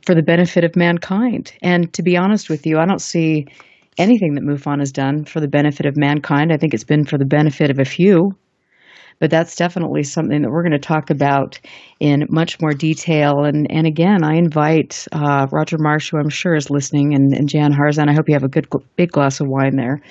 for the benefit of mankind. And to be honest with you, I don't see anything that MUFON has done for the benefit of mankind. I think it's been for the benefit of a few. But that's definitely something that we're going to talk about in much more detail. And again, I invite Roger Marsh, who I'm sure is listening, and Jan Harzan. I hope you have a good big glass of wine there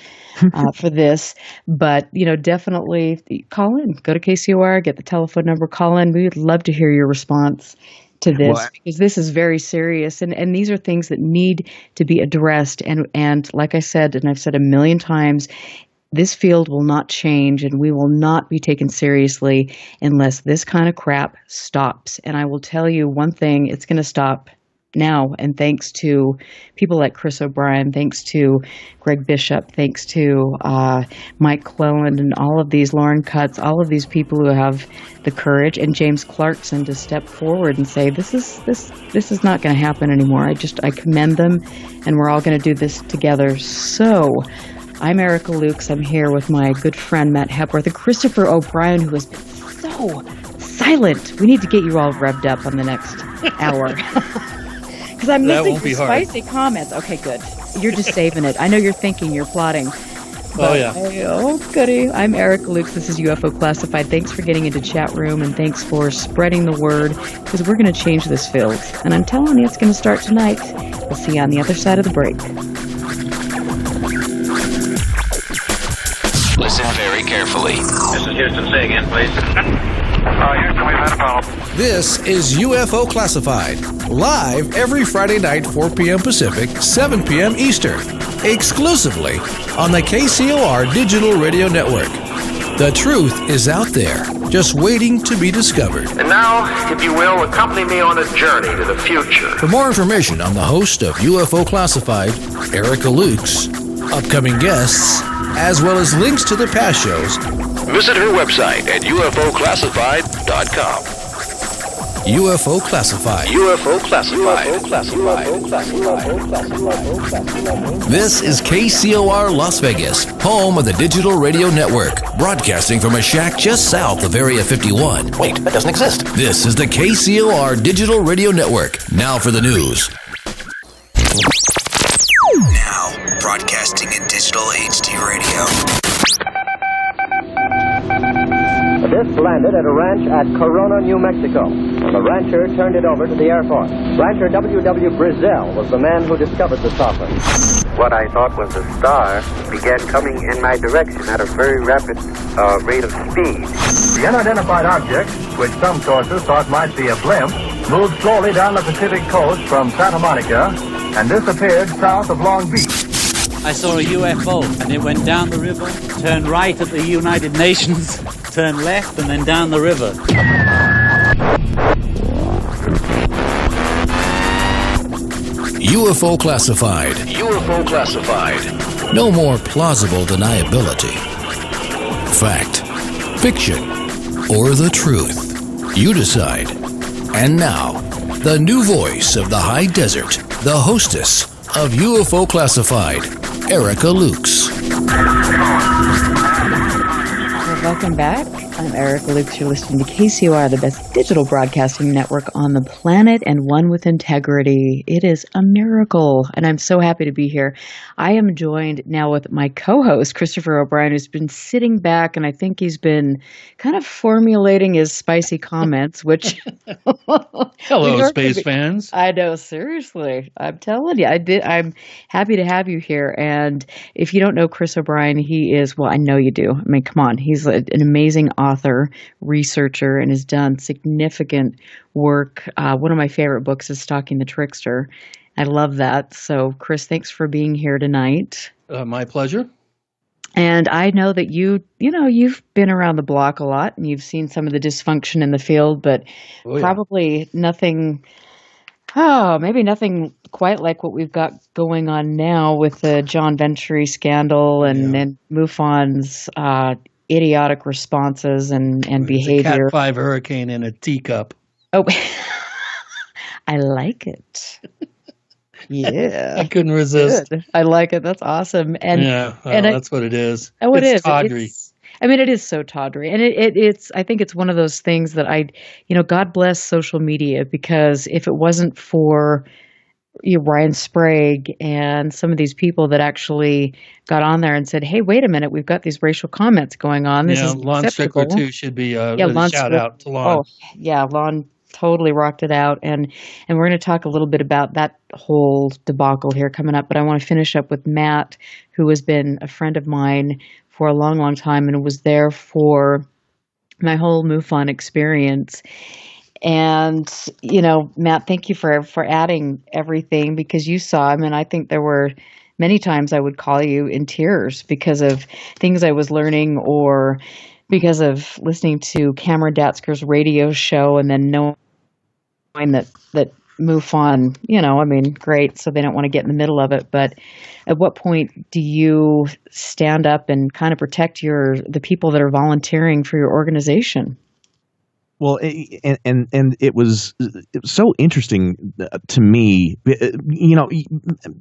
for this. But, definitely call in. Go to KCOR, get the telephone number, call in. We would love to hear your response to this, because this is very serious. And these are things that need to be addressed. And like I said, and I've said a million times, this field will not change, and we will not be taken seriously unless this kind of crap stops. And I will tell you one thing, it's going to stop now. And thanks to people like Chris O'Brien, thanks to Greg Bishop, thanks to Mike Cleland, and all of these, Lauren Cutts, all of these people who have the courage, and James Clarkson, to step forward and say, this is not going to happen anymore. I commend them, and we're all going to do this together. So I'm Erica Lukes. I'm here with my good friend Matt Hepworth and Christopher O'Brien, who has been so silent. We need to get you all revved up on the next hour. Because I'm missing some spicy comments. Okay, good. You're just saving it. I know you're thinking, you're plotting. Oh, goody. I'm Erica Lukes. This is UFO Classified. Thanks for getting into chat room, and thanks for spreading the word, because we're going to change this field. And I'm telling you, it's going to start tonight. We'll see you on the other side of the break. Listen very carefully. This is Houston. Say again, please. Houston, we've had a problem. This is UFO Classified, live every Friday night, 4 p.m. Pacific, 7 p.m. Eastern, exclusively on the KCOR Digital Radio Network. The truth is out there, just waiting to be discovered. And now, if you will, accompany me on a journey to the future. For more information on the host of UFO Classified, Erica Lukes, upcoming guests, as well as links to the past shows, visit her website at ufoclassified.com. UFO Classified. UFO Classified. This is KCOR Las Vegas, home of the Digital Radio Network, broadcasting from a shack just south of Area 51. Wait, that doesn't exist. This is the KCOR Digital Radio Network. Now for the news. Now, broadcasting in digital HD radio. The This landed at a ranch at Corona, New Mexico. The rancher turned it over to the Air Force. Rancher W.W. Brazil was the man who discovered the saucer. What I thought was a star began coming in my direction at a very rapid rate of speed. The unidentified object, which some sources thought might be a blimp, moved slowly down the Pacific coast from Santa Monica and disappeared south of Long Beach. I saw a UFO, and it went down the river, turned right at the United Nations, turned left, and then down the river. UFO classified. UFO classified. No more plausible deniability. Fact, fiction, or the truth. You decide. And now, the new voice of the high desert, the hostess of UFO Classified, Erica Lukes. Welcome back. I'm Erica Lukes. You're listening to KCOR, the best digital broadcasting network on the planet and one with integrity. It is a miracle, and I'm so happy to be here. I am joined now with my co-host, Christopher O'Brien, who's been sitting back, and I think he's been kind of formulating his spicy comments, which... Hello, space fans. I know, seriously. I'm telling you, I'm happy to have you here, and if you don't know Chris O'Brien, he is, well, I know you do. I mean, come on. He's an amazing author, researcher, and has done significant work. One of my favorite books is Stalking the Trickster. I love that. So, Chris, thanks for being here tonight. My pleasure. And I know that you've been around the block a lot, and you've seen some of the dysfunction in the field, but probably nothing. Oh, maybe nothing quite like what we've got going on now with the John Venturi scandal and MUFON's idiotic responses and behavior. A Cat 5 hurricane in a teacup. Oh, I like it. Yeah, I couldn't resist. Good. I like it. That's awesome. And that's what it is. Oh, it's tawdry. It is so tawdry, and it's. I think it's one of those things that God bless social media, because if it wasn't for Ryan Sprague and some of these people that actually got on there and said, "Hey, wait a minute, we've got these racial comments going on. This is Lon acceptable." Strickler too should be a shout out to Lon. Oh, yeah, Lon totally rocked it out, and we're going to talk a little bit about that whole debacle here coming up. But I want to finish up with Matt, who has been a friend of mine for a long, long time, and was there for my whole MUFON experience. And, Matt, thank you for adding everything, because you saw him, and I think there were many times I would call you in tears because of things I was learning, or because of listening to Cameron Datzker's radio show and then knowing that MUFON, great, so they don't want to get in the middle of it. But at what point do you stand up and kind of protect the people that are volunteering for your organization? Well, and it was so interesting to me.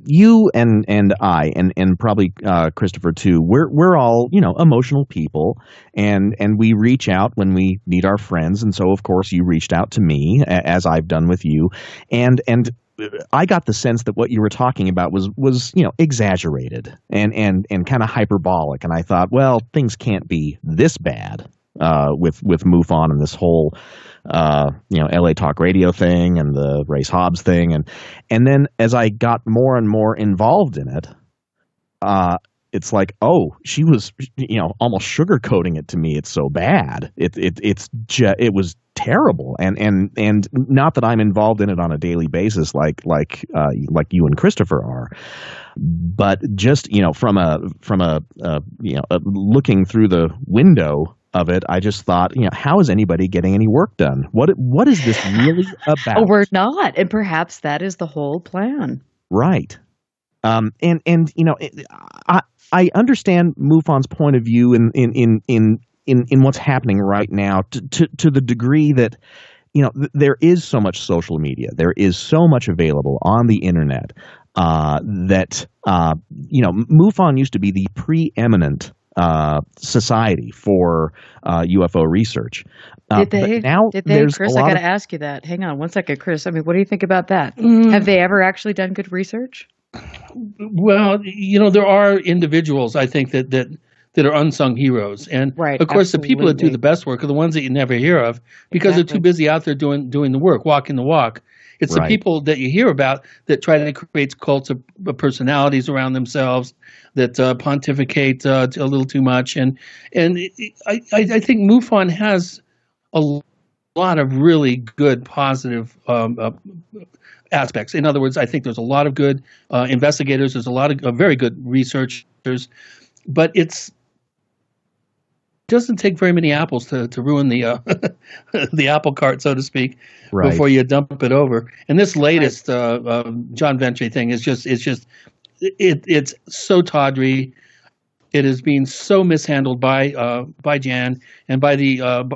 You and I and probably Christopher too. We're all emotional people, and we reach out when we need our friends. And so, of course, you reached out to me, as I've done with you, and I got the sense that what you were talking about was exaggerated and kind of hyperbolic. And I thought, well, things can't be this bad. With MUFON and this whole LA Talk Radio thing and the Race Hobbs thing, and then as I got more and more involved in it, it's like, oh, she was almost sugarcoating it to me. It's so bad. It was terrible, and not that I'm involved in it on a daily basis like you and Christopher are, but just from a looking through the window of it, I just thought, how is anybody getting any work done? What is this really about? Oh, we're not, and perhaps that is the whole plan, right? I understand MUFON's point of view in what's happening right now to the degree that there is so much social media, there is so much available on the internet that MUFON used to be the preeminent society for UFO research. Did they, Chris? I got to ask you that. Hang on one second, Chris. What do you think about that? Have they ever actually done good research? Well, there are individuals, I think, that that are unsung heroes. And Right, of course, the people that do absolutely. the best work are the ones that you never hear of because they're too busy out there doing the work, walking the walk. It's the Right. people that you hear about that try to create cults of personalities around themselves, that pontificate a little too much. And I think MUFON has a lot of really good, positive aspects. In other words, I think there's a lot of good investigators. There's a lot of very good researchers, but it doesn't take very many apples to ruin the the apple cart, so to speak, Right. before you dump it over. And this latest John Ventry thing is it's so tawdry. It is being so mishandled by Jan and by the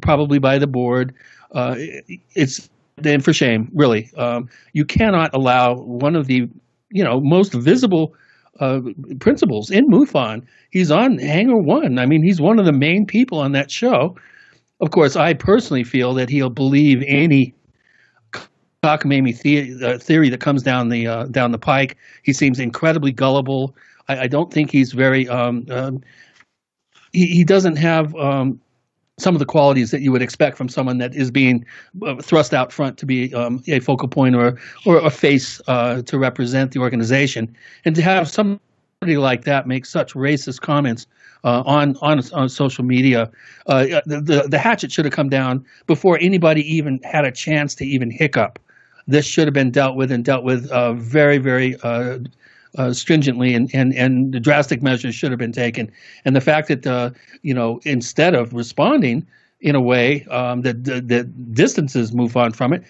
probably by the board. It's and for shame, really. You cannot allow one of the most visible principals in MUFON. He's on Hangar 1. I mean, he's one of the main people on that show. Of course, I personally feel that he'll believe any cockamamie theory that comes down the pike. He seems incredibly gullible. I don't think he's very. He doesn't have some of the qualities that you would expect from someone that is being thrust out front to be a focal point or a face to represent the organization, and to have somebody like that make such racist comments on social media, the hatchet should have come down before anybody even had a chance to even hiccup. This should have been dealt with very, very stringently, and the drastic measures should have been taken. And the fact that instead of responding in a way that distances MUFON from it,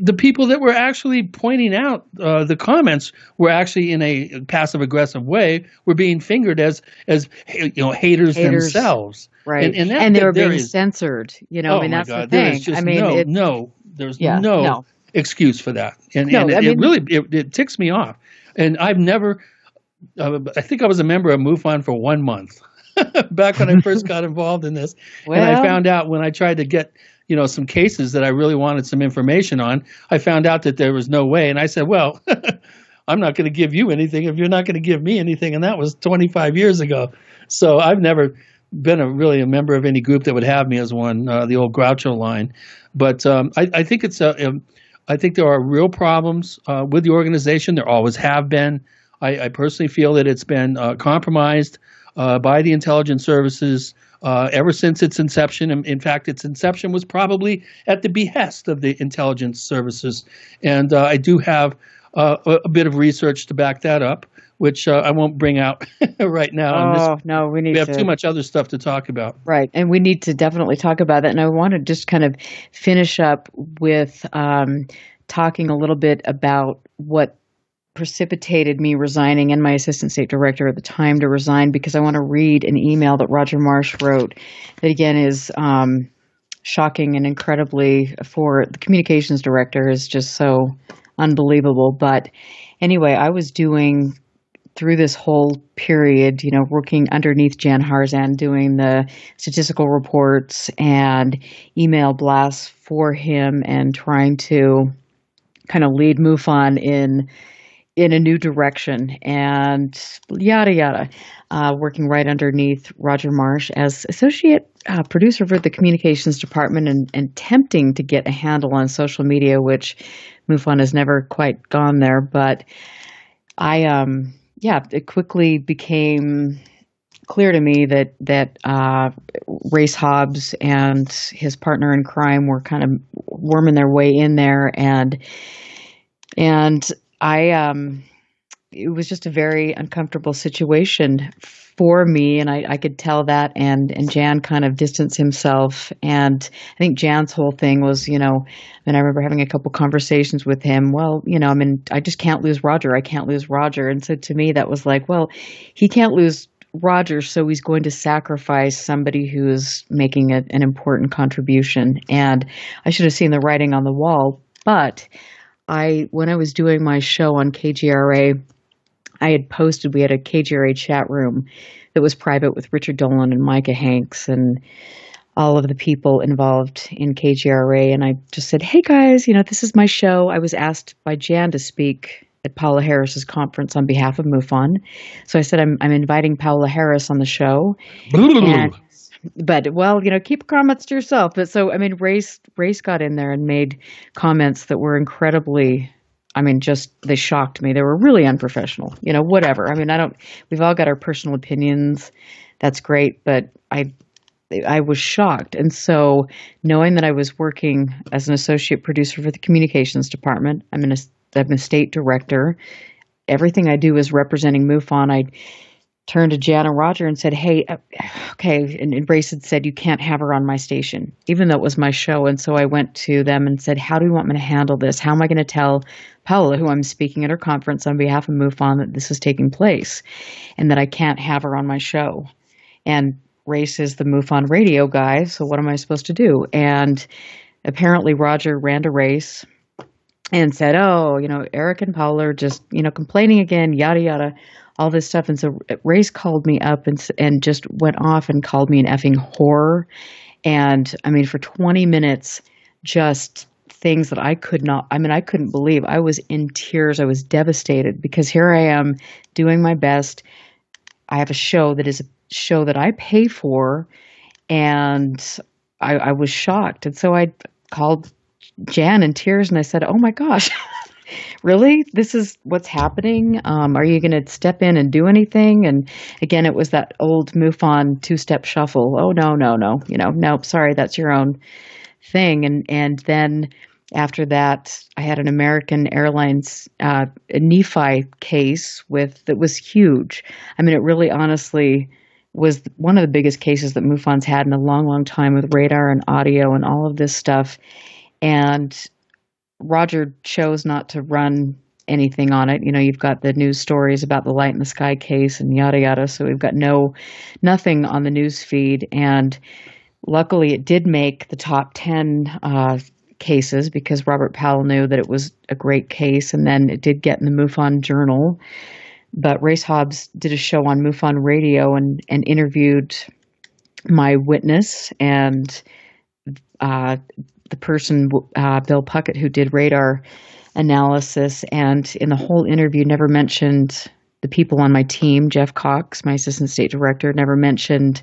the people that were actually pointing out the comments were actually in a passive aggressive way, were being fingered as haters themselves, right? And they were being censored. Oh, I mean, my that's God. the There thing. is just I mean, there's yeah, no excuse for that, and No, I mean- it ticks me off. And I've never, I think I was a member of MUFON for 1 month back when I first got involved in this. And I found out when I tried to get, some cases that I really wanted some information on, I found out that there was no way. And I said, well, I'm not going to give you anything if you're not going to give me anything. And that was 25 years ago. So I've never been really a member of any group that would have me as one, the old Groucho line. But I think I think there are real problems with the organization. There always have been. I personally feel that it's been compromised by the intelligence services ever since its inception. In fact, its inception was probably at the behest of the intelligence services. And I do have a bit of research to back that up, which I won't bring out right now. No, we have too much other stuff to talk about. Right, and we need to definitely talk about that. And I want to just kind of finish up with talking a little bit about what precipitated me resigning and my assistant state director at the time to resign, because I want to read an email that Roger Marsh wrote that, again, is shocking and incredibly, for the communications director, is just so unbelievable. But anyway, I was doing, through this whole period, working underneath Jan Harzan, doing the statistical reports and email blasts for him, and trying to kind of lead MUFON in a new direction, and yada yada. Working right underneath Roger Marsh as associate producer for the communications department, and attempting to get a handle on social media, which MUFON has never quite gone there. But it quickly became clear to me that Race Hobbs and his partner in crime were kind of worming their way in there, and it was just a very uncomfortable situation for me, and I could tell that, and Jan kind of distanced himself. And I think Jan's whole thing was, and I remember having a couple conversations with him. Well, I just can't lose Roger. I can't lose Roger. And so to me, that was like, well, he can't lose Roger, so he's going to sacrifice somebody who is making an important contribution. And I should have seen the writing on the wall. But when I was doing my show on KGRA, I had posted, we had a KGRA chat room that was private with Richard Dolan and Micah Hanks and all of the people involved in KGRA. And I just said, hey guys, this is my show. I was asked by Jan to speak at Paola Harris's conference on behalf of MUFON. So I said, I'm inviting Paola Harris on the show. But keep comments to yourself. But so, Race got in there and made comments that were incredibly, they shocked me. They were really unprofessional, whatever. We've all got our personal opinions. That's great. But I was shocked. And so knowing that I was working as an associate producer for the communications department, I'm a state director. Everything I do is representing MUFON. I turned to Jan and Roger and said, hey, okay. And Race had said, you can't have her on my station, even though it was my show. And so I went to them and said, how do you want me to handle this? How am I going to tell Paola, who I'm speaking at her conference on behalf of MUFON, that this is taking place and that I can't have her on my show? And Race is the MUFON radio guy, so what am I supposed to do? And apparently Roger ran to Race and said, Eric and Paola are just, complaining again, yada, yada, all this stuff. And so Race called me up and just went off and called me an effing whore. And for 20 minutes, just things that I couldn't believe. I was in tears. I was devastated because here I am doing my best. I have a show that is a show that I pay for, and I was shocked. And so I called Jan in tears and I said, oh my gosh, really? This is what's happening? Are you going to step in and do anything? And again, it was that old MUFON two-step shuffle. Oh, no. Nope, sorry, that's your own thing. And then after that, I had an American Airlines a Nephi case that was huge. It really honestly was one of the biggest cases that MUFON's had in a long, long time with radar and audio and all of this stuff. And Roger chose not to run anything on it. You've got the news stories about the Light in the Sky case and yada, yada. So we've got nothing on the news feed. And luckily it did make the top 10 cases because Robert Powell knew that it was a great case. And then it did get in the MUFON Journal. But Race Hobbs did a show on MUFON Radio and interviewed my witness and the person, Bill Puckett, who did radar analysis. And in the whole interview, never mentioned the people on my team. Jeff Cox, my assistant state director, never mentioned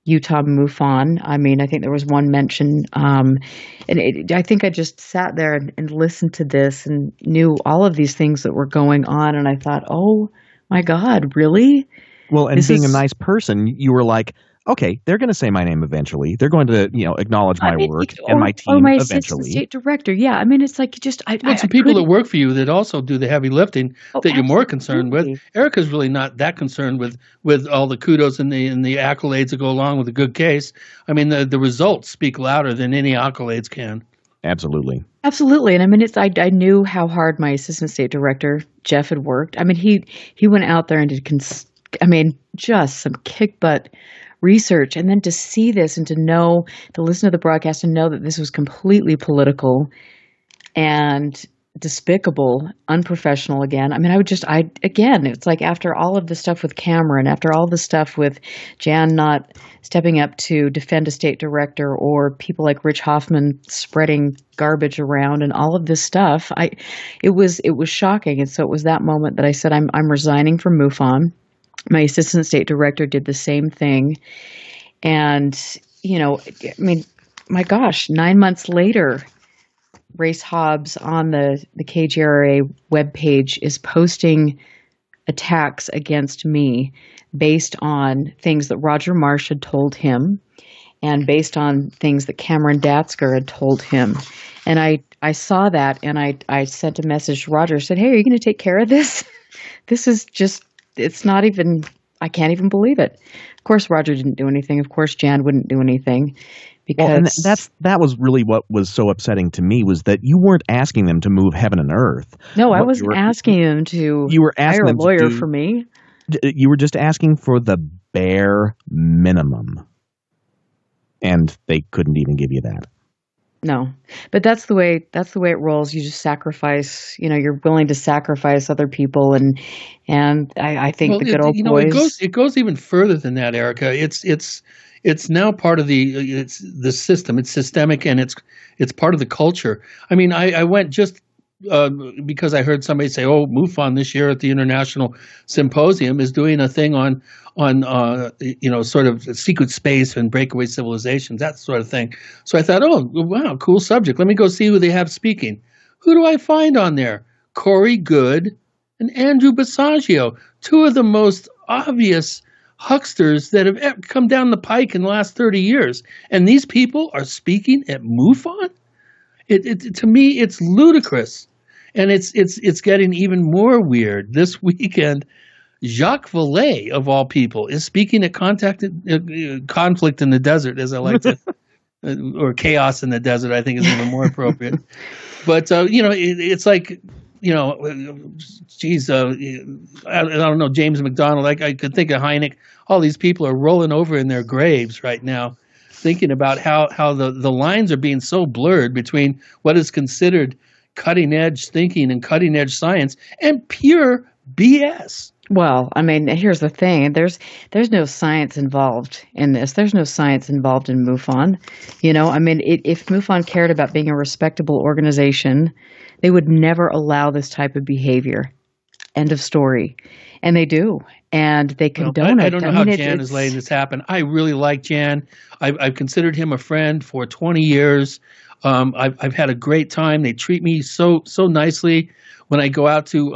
Utah MUFON. I think there was one mention. I think I just sat there and listened to this and knew all of these things that were going on. And I thought, oh my God, really? Well, and being a nice person, you were like, okay, they're going to say my name eventually. They're going to, acknowledge my work and my team my eventually. Assistant state director. Yeah. It's like it's the people that work for you that also do the heavy lifting that you're more concerned with. Erica's really not that concerned with all the kudos and the accolades that go along with a good case. The results speak louder than any accolades can. Absolutely. Absolutely. And I knew how hard my assistant state director, Jeff, had worked. He went out there and did, just some kick butt research. And then to see this and to listen to the broadcast and know that this was completely political and despicable, unprofessional again. It's like after all of the stuff with Cameron, after all the stuff with Jan not stepping up to defend a state director or people like Rich Hoffman spreading garbage around and all of this stuff, it was shocking. And so it was that moment that I said, I'm resigning from MUFON. My assistant state director did the same thing. And, my gosh, 9 months later, Race Hobbs on the KGRA webpage is posting attacks against me based on things that Roger Marsh had told him and based on things that Cameron Datsker had told him. And I saw that and I sent a message to Roger, said, hey, are you going to take care of this? This is just, it's not even, I can't even believe it. Of course, Roger didn't do anything. Of course, Jan wouldn't do anything. Because that was really what was so upsetting to me was that you weren't asking them to move heaven and earth. No, I wasn't asking them to hire a lawyer for me. You were just asking for the bare minimum. And they couldn't even give you that. No, but that's the way it rolls. You just sacrifice, you're willing to sacrifice other people. And I think the good old boys. It goes even further than that, Erica. It's now part of the system. It's systemic and it's part of the culture. I went just because I heard somebody say, "Oh, MUFON this year at the International Symposium is doing a thing on sort of secret space and breakaway civilizations, that sort of thing." So I thought, "Oh, wow, cool subject. Let me go see who they have speaking." Who do I find on there? Corey Goode and Andrew Basiago, two of the most obvious hucksters that have ever come down the pike in the last 30 years. And these people are speaking at MUFON? To me, it's ludicrous. And it's getting even more weird. This weekend, Jacques Vallée, of all people, is speaking at Conflict in the Desert, as I like to, or Chaos in the Desert, I think is even more appropriate. But, it's like, geez, I don't know, James McDonald, I could think of Hynek. All these people are rolling over in their graves right now, thinking about how the lines are being so blurred between what is considered cutting-edge thinking and cutting-edge science and pure BS. Well, I mean, here's the thing. There's no science involved in this. There's no science involved in MUFON. I mean, if MUFON cared about being a respectable organization, they would never allow this type of behavior. End of story. And they do. And they condone it. I don't know how Jan is letting this happen. I really like Jan. I've considered him a friend for 20 years. I've had a great time. They treat me so nicely. When I go out to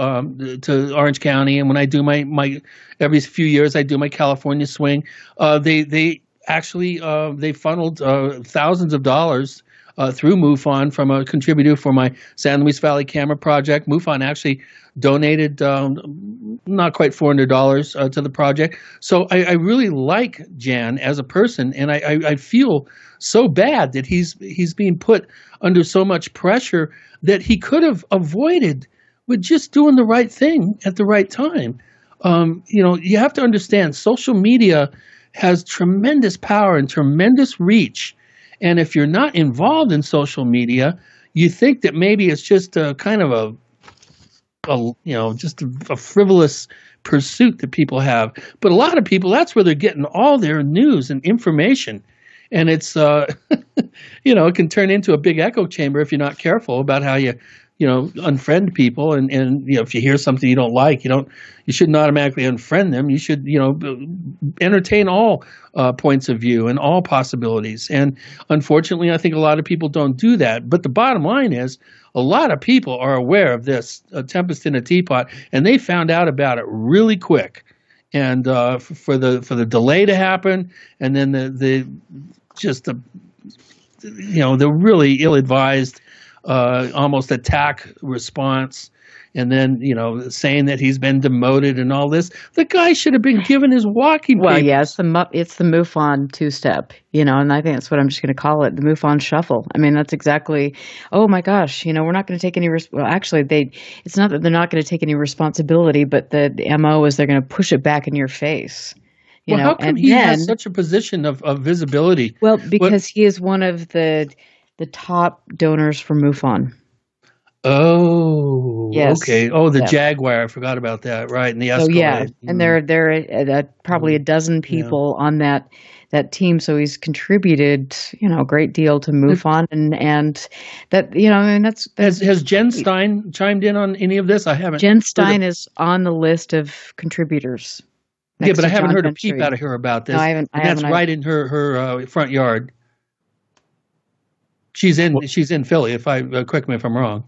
Orange County, and when I do my every few years I do my California swing, they actually they funneled thousands of dollars through MUFON from a contributor for my San Luis Valley camera project. MUFON actually donated not quite $400 to the project. So I really like Jan as a person, and I feel so bad that he's being put under so much pressure that he could have avoided with just doing the right thing at the right time. You have to understand, social media has tremendous power and tremendous reach. And if you're not involved in social media, you think that maybe it's just a kind of just a frivolous pursuit that people have. But a lot of people, that's where they're getting all their news and information. And it's, it can turn into a big echo chamber if you're not careful about how you unfriend people, and if you hear something you don't like, you shouldn't automatically unfriend them. You should, entertain all points of view and all possibilities. And unfortunately, I think a lot of people don't do that. But the bottom line is, a lot of people are aware of this, a tempest in a teapot, and they found out about it really quick. And for the delay to happen, and then the really ill-advised almost attack response, and then saying that he's been demoted and all this. The guy should have been given his walking papers. Well, yeah, it's the MUFON two-step, and I think that's what I'm just going to call it, the MUFON shuffle. I mean, that's exactly. Oh my gosh, we're not going to take any. Well, actually, it's not that they're not going to take any responsibility, but the MO is they're going to push it back in your face. How come he has such a position of visibility? Well, because he is one of the top donors for MUFON. Oh, yes. Okay. Oh, the Jaguar. I forgot about that. Right. And the Escalade. So, yeah. And there are probably a dozen people on that team. So he's contributed, a great deal to MUFON, and that, and that's has Jen Stein chimed in on any of this? I haven't. Jen Stein is on the list of contributors. Yeah, but I haven't heard a peep out of her about this. No, I haven't. That's right in her front yard. She's in Philly. If I correct me if I'm wrong.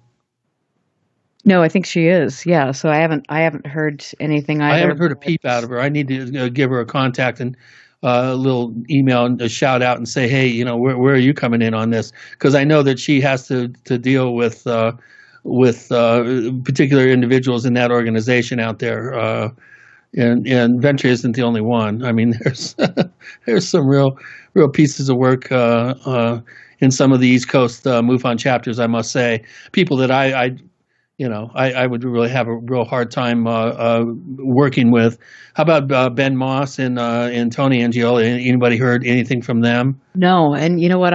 No, I think she is. Yeah. So I haven't heard anything either. I haven't heard a peep out of her. I need to give her a contact and a little email and a shout out and say, hey, where are you coming in on this? Because I know that she has to deal with particular individuals in that organization out there. And Venture isn't the only one. I mean, there's some real pieces of work in some of the East Coast MUFON chapters, I must say. People that I would really have a real hard time working with. How about Ben Moss and Tony Angiola? Anybody heard anything from them? No, and you know what?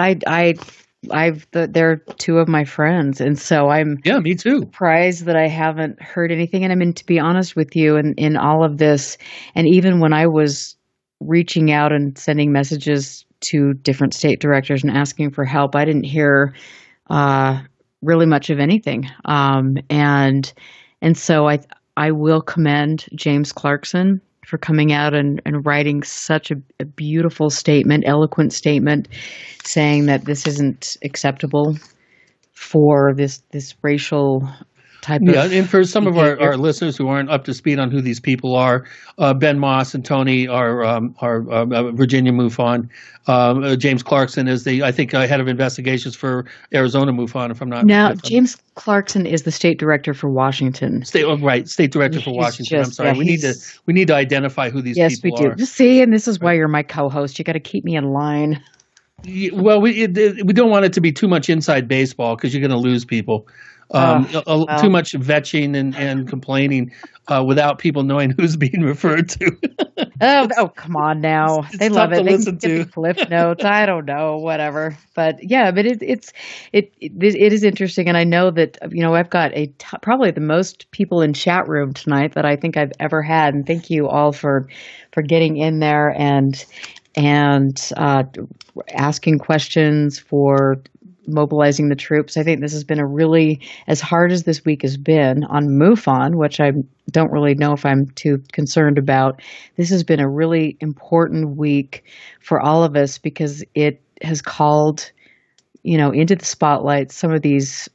They're two of my friends, and so me too. Surprised that I haven't heard anything. And I mean, to be honest with you, in all of this, and even when I was reaching out and sending messages to different state directors and asking for help, I didn't hear really much of anything. And so I will commend James Clarkson for coming out and writing such a beautiful statement, eloquent statement, saying that this isn't acceptable for this racial type of... Yeah, and for some of our listeners who aren't up to speed on who these people are, Ben Moss and Tony are Virginia MUFON. James Clarkson is I think head of investigations for Arizona MUFON, if I'm not... Now, James Clarkson is the state director for Washington. State director for Washington. I'm sorry. Yeah, we need to identify who these people are. Yes, we do. See, and this is why you're my co-host. You got to keep me in line. Well, we don't want it to be too much inside baseball because you're going to lose people. Too much vetching and complaining without people knowing who's being referred to. oh, come on now. They love it. They can get the cliff notes. I don't know, whatever. But yeah, but it is interesting. And I know that, I've got probably the most people in chat room tonight that I think I've ever had. And thank you all for getting in there and asking questions, for mobilizing the troops. I think this has been a really, as hard as this week has been on MUFON, which I don't really know if I'm too concerned about, this has been a really important week for all of us because it has called, into the spotlight some of these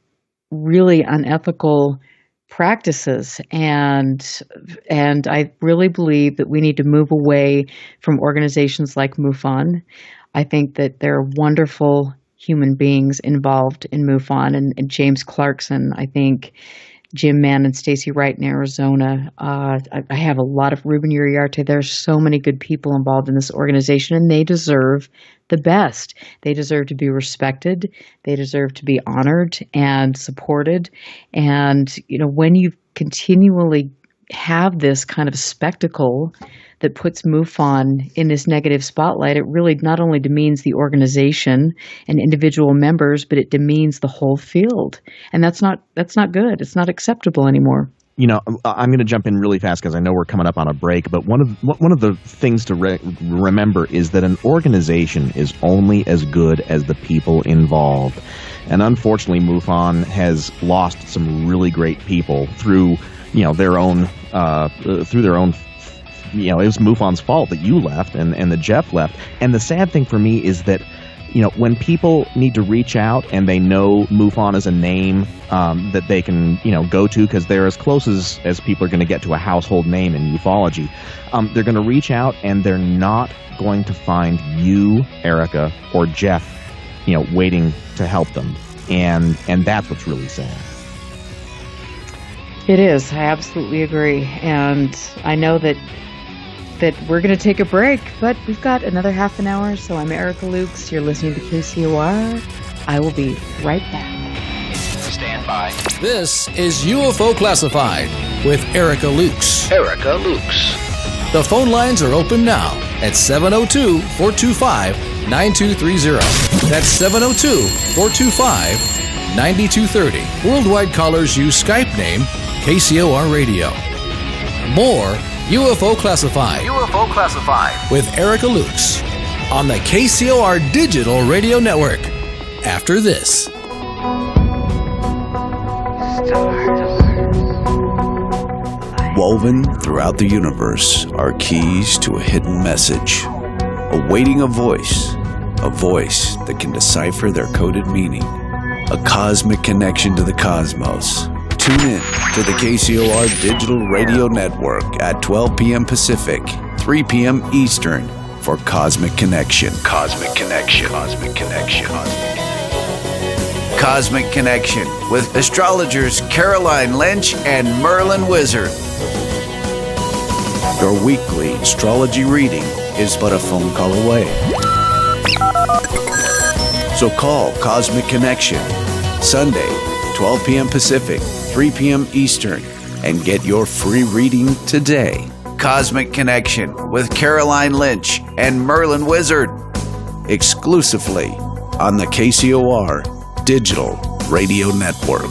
really unethical practices. And I really believe that we need to move away from organizations like MUFON. I think that there are wonderful human beings involved in MUFON, and James Clarkson. I think Jim Mann and Stacy Wright in Arizona. I have a lot of Ruben Uriarte. There's so many good people involved in this organization, and they deserve the best. They deserve to be respected. They deserve to be honored and supported. And, when you continually have this kind of spectacle that puts MUFON in this negative spotlight, it really not only demeans the organization and individual members, but it demeans the whole field. And that's not good. It's not acceptable anymore. I'm going to jump in really fast because I know we're coming up on a break, but one of the things to remember is that an organization is only as good as the people involved. And unfortunately, MUFON has lost some really great people through their own it was MUFON's fault that you left and that Jeff left. And the sad thing for me is that, when people need to reach out and they know MUFON is a name that they can, go to because they're as close as people are going to get to a household name in ufology, they're going to reach out and they're not going to find you, Erica, or Jeff, waiting to help them. And that's what's really sad. It is. I absolutely agree. And I know that we're going to take a break, but we've got another half an hour. So I'm Erica Lukes. You're listening to KCOR. I will be right back. Stand by. This is UFO Classified with Erica Lukes. Erica Lukes. The phone lines are open now at 702-425-9230. That's 702-425-9230. Worldwide callers use Skype name KCOR Radio. More UFO Classified. UFO Classified. With Erica Lukes on the KCOR Digital Radio Network. After this. Woven throughout the universe are keys to a hidden message, awaiting a voice that can decipher their coded meaning, a cosmic connection to the cosmos. Tune in to the KCOR Digital Radio Network at 12 p.m. Pacific, 3 p.m. Eastern for Cosmic Connection. Cosmic Connection. Cosmic Connection. Cosmic Connection with astrologers Caroline Lynch and Merlin Wizard. Your weekly astrology reading is but a phone call away. So call Cosmic Connection, Sunday, 12 p.m. Pacific, 3 p.m. Eastern, and get your free reading today. Cosmic Connection with Caroline Lynch and Merlin Wizard, exclusively on the KCOR Digital Radio Network.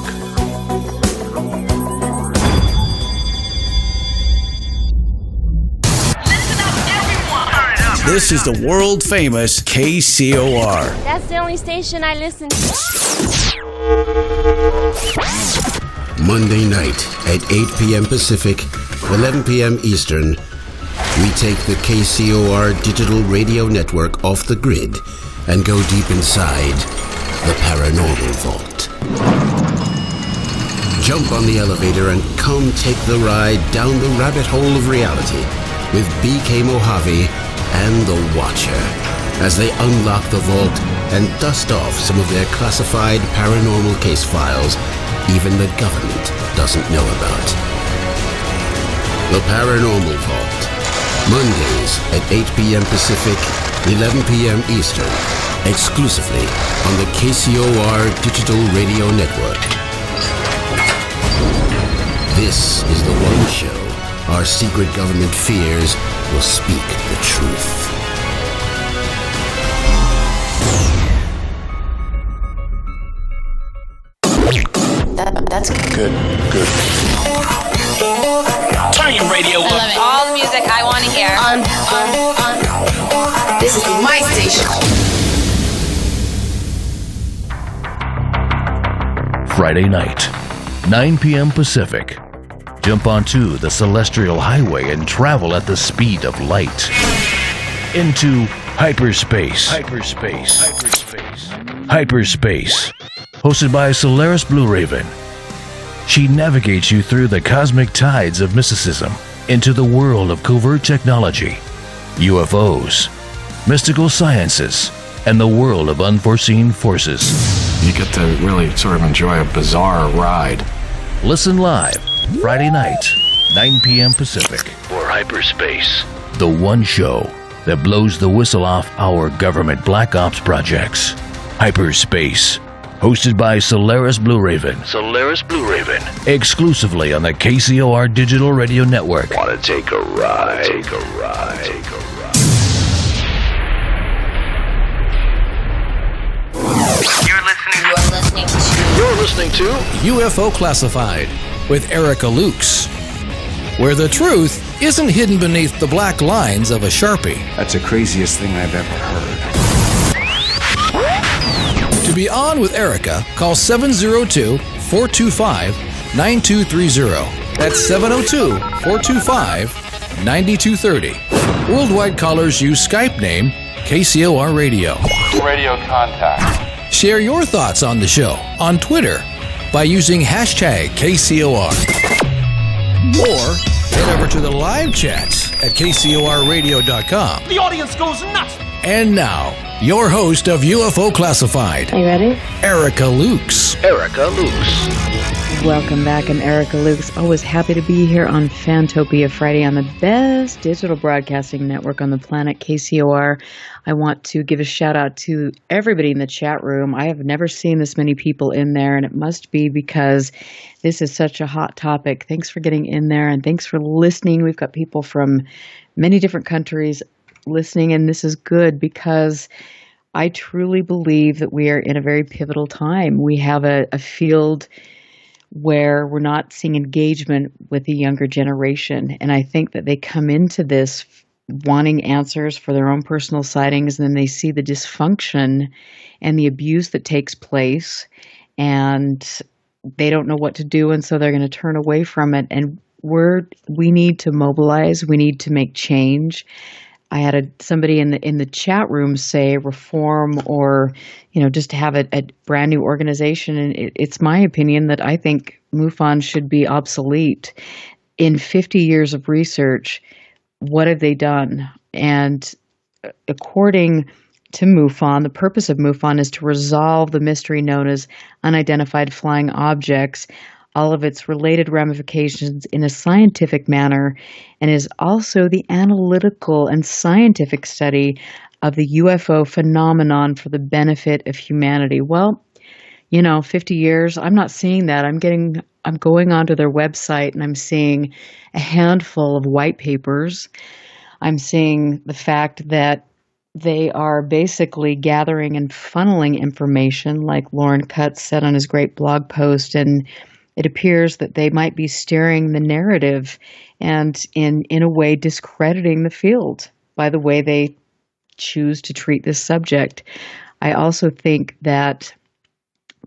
This is the world famous KCOR. That's the only station I listen to. Monday night at 8 p.m. Pacific, 11 p.m. Eastern, we take the KCOR digital radio network off the grid and go deep inside the paranormal vault. Jump on the elevator and come take the ride down the rabbit hole of reality with BK Mojave and The Watcher as they unlock the vault and dust off some of their classified paranormal case files even the government doesn't know about. The Paranormal Vault, Mondays at 8 p.m. Pacific, 11 p.m. Eastern, exclusively on the KCOR Digital Radio Network. This is the one show our secret government fears will speak the truth. That's good. Turn your radio up. I love it. All the music I want to hear. This is my station. Friday night, 9 p.m. Pacific. Jump onto the Celestial Highway and travel at the speed of light. Into hyperspace. Hyperspace. Hosted by Solaris Blue Raven. She navigates you through the cosmic tides of mysticism into the world of covert technology, UFOs, mystical sciences, and the world of unforeseen forces. You get to really sort of enjoy a bizarre ride. Listen live, Friday night, 9 p.m. Pacific. For Hyperspace. The one show that blows the whistle off our government black ops projects. Hyperspace. Hosted by Solaris Blue Raven. Exclusively on the KCOR Digital Radio Network. Want to take a ride? You're listening to UFO Classified with Erica Lukes, where the truth isn't hidden beneath the black lines of a Sharpie. That's the craziest thing I've ever heard. To be on with Erica, call 702-425-9230. That's 702-425-9230. Worldwide callers use Skype name KCOR Radio. Radio contact. Share your thoughts on the show on Twitter by using hashtag KCOR. Or head over to the live chats at KCORradio.com. The audience goes nuts. And now, your host of UFO Classified. Are you ready? Erica Lukes. Welcome back. I'm Erica Lukes. Always happy to be here on Fantopia Friday on the best digital broadcasting network on the planet, KCOR. I want to give a shout out to everybody in the chat room. I have never seen this many people in there, and it must be because this is such a hot topic. Thanks for getting in there, and thanks for listening. We've got people from many different countries listening, and this is good because I truly believe that we are in a very pivotal time. We have a field where we're not seeing engagement with the younger generation, and I think that they come into this wanting answers for their own personal sightings, and then they see the dysfunction and the abuse that takes place, and they don't know what to do, and so they're going to turn away from it. And we need to mobilize. We need to make change. I had somebody in the chat room say reform, or just have a brand new organization, and it's my opinion that I think MUFON should be obsolete. In 50 years of research, what have they done? And according to MUFON, the purpose of MUFON is to resolve the mystery known as unidentified flying objects, all of its related ramifications in a scientific manner, and is also the analytical and scientific study of the UFO phenomenon for the benefit of humanity. Well, 50 years, I'm not seeing that. I'm going onto their website and I'm seeing a handful of white papers. I'm seeing the fact that they are basically gathering and funneling information, like Lauren Cutts said on his great blog post, and it appears that they might be steering the narrative and in a way discrediting the field by the way they choose to treat this subject. I also think that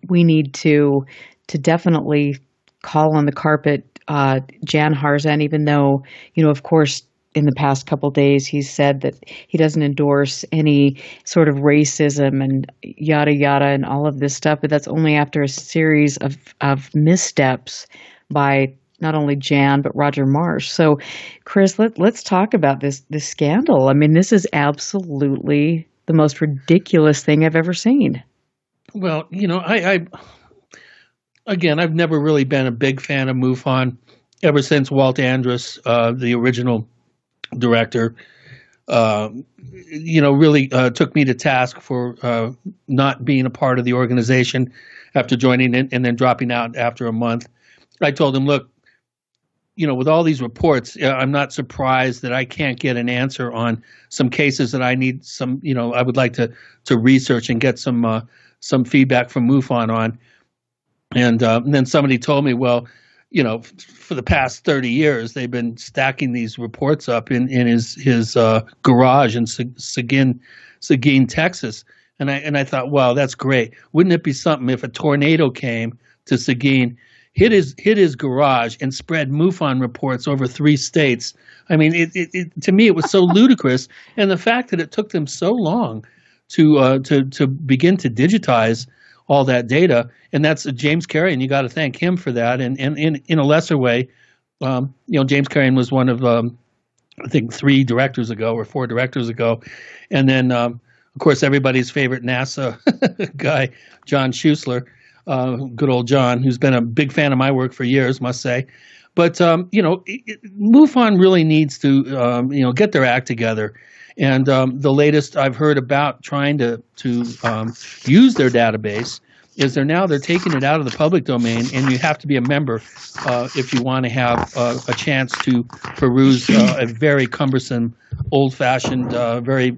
we need to definitely call on the carpet Jan Harzan, even though, of course, in the past couple days, he's said that he doesn't endorse any sort of racism and yada yada and all of this stuff. But that's only after a series of missteps by not only Jan but Roger Marsh. So, Chris, let's talk about this scandal. I mean, this is absolutely the most ridiculous thing I've ever seen. Well, I've never really been a big fan of MUFON ever since Walt Andrus, the original director, really took me to task for not being a part of the organization after joining it and then dropping out after a month. I told him, look, with all these reports, I'm not surprised that I can't get an answer on some cases that I need I would like to research and get some feedback from MUFON on. And then somebody told me, well, for the past 30 years, they've been stacking these reports up in his garage in Seguin, Texas. And I thought, wow, that's great. Wouldn't it be something if a tornado came to Seguin, hit his garage, and spread MUFON reports over 3 states? I mean, to me, it was so ludicrous. And the fact that it took them so long to begin to digitize all that data, and that's James Carrion. You got to thank him for that. And in a lesser way, James Carrion was one of I think 3 directors ago or 4 directors ago, and then of course everybody's favorite NASA guy, John Schuessler, good old John, who's been a big fan of my work for years, must say. But MUFON really needs to get their act together. And the latest I've heard about trying to use their database is they're taking it out of the public domain, and you have to be a member if you want to have a chance to peruse a very cumbersome, old-fashioned, very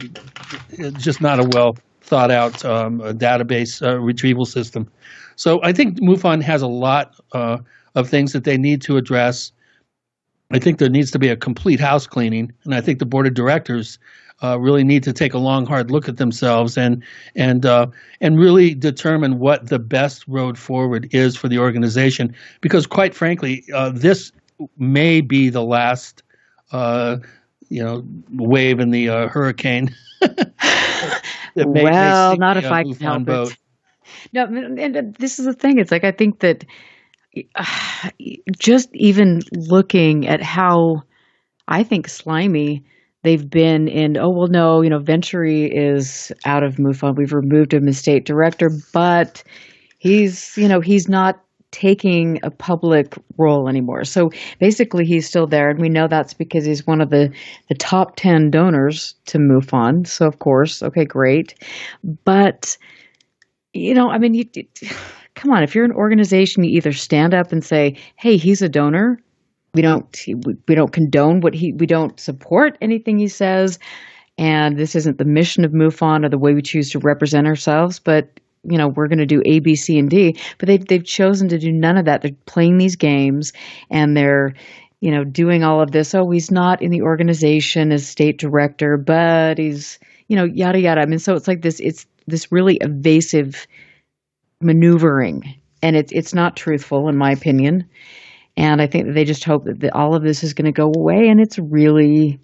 just not a well thought out database retrieval system. So I think MUFON has a lot of things that they need to address. I think there needs to be a complete house cleaning, and I think the board of directors really need to take a long, hard look at themselves and really determine what the best road forward is for the organization. Because, quite frankly, this may be the last, wave in the hurricane. Not if I can help it. No, and this is the thing. It's like I think that just even looking at how I think slimy they've been in, Venturi is out of MUFON. We've removed him as state director, but he's not taking a public role anymore. So basically he's still there, and we know that's because he's one of the top 10 donors to MUFON. So of course, okay, great. But, come on, if you're an organization, you either stand up and say, hey, he's a donor. We don't condone we don't support anything he says, and this isn't the mission of MUFON or the way we choose to represent ourselves. But we're going to do A, B, C, and D. But they've chosen to do none of that. They're playing these games, and they're doing all of this. Oh, he's not in the organization as state director, but he's yada yada. I mean, so it's like this. It's this really evasive maneuvering, and it's not truthful in my opinion. And I think that they just hope that all of this is going to go away, and it's really,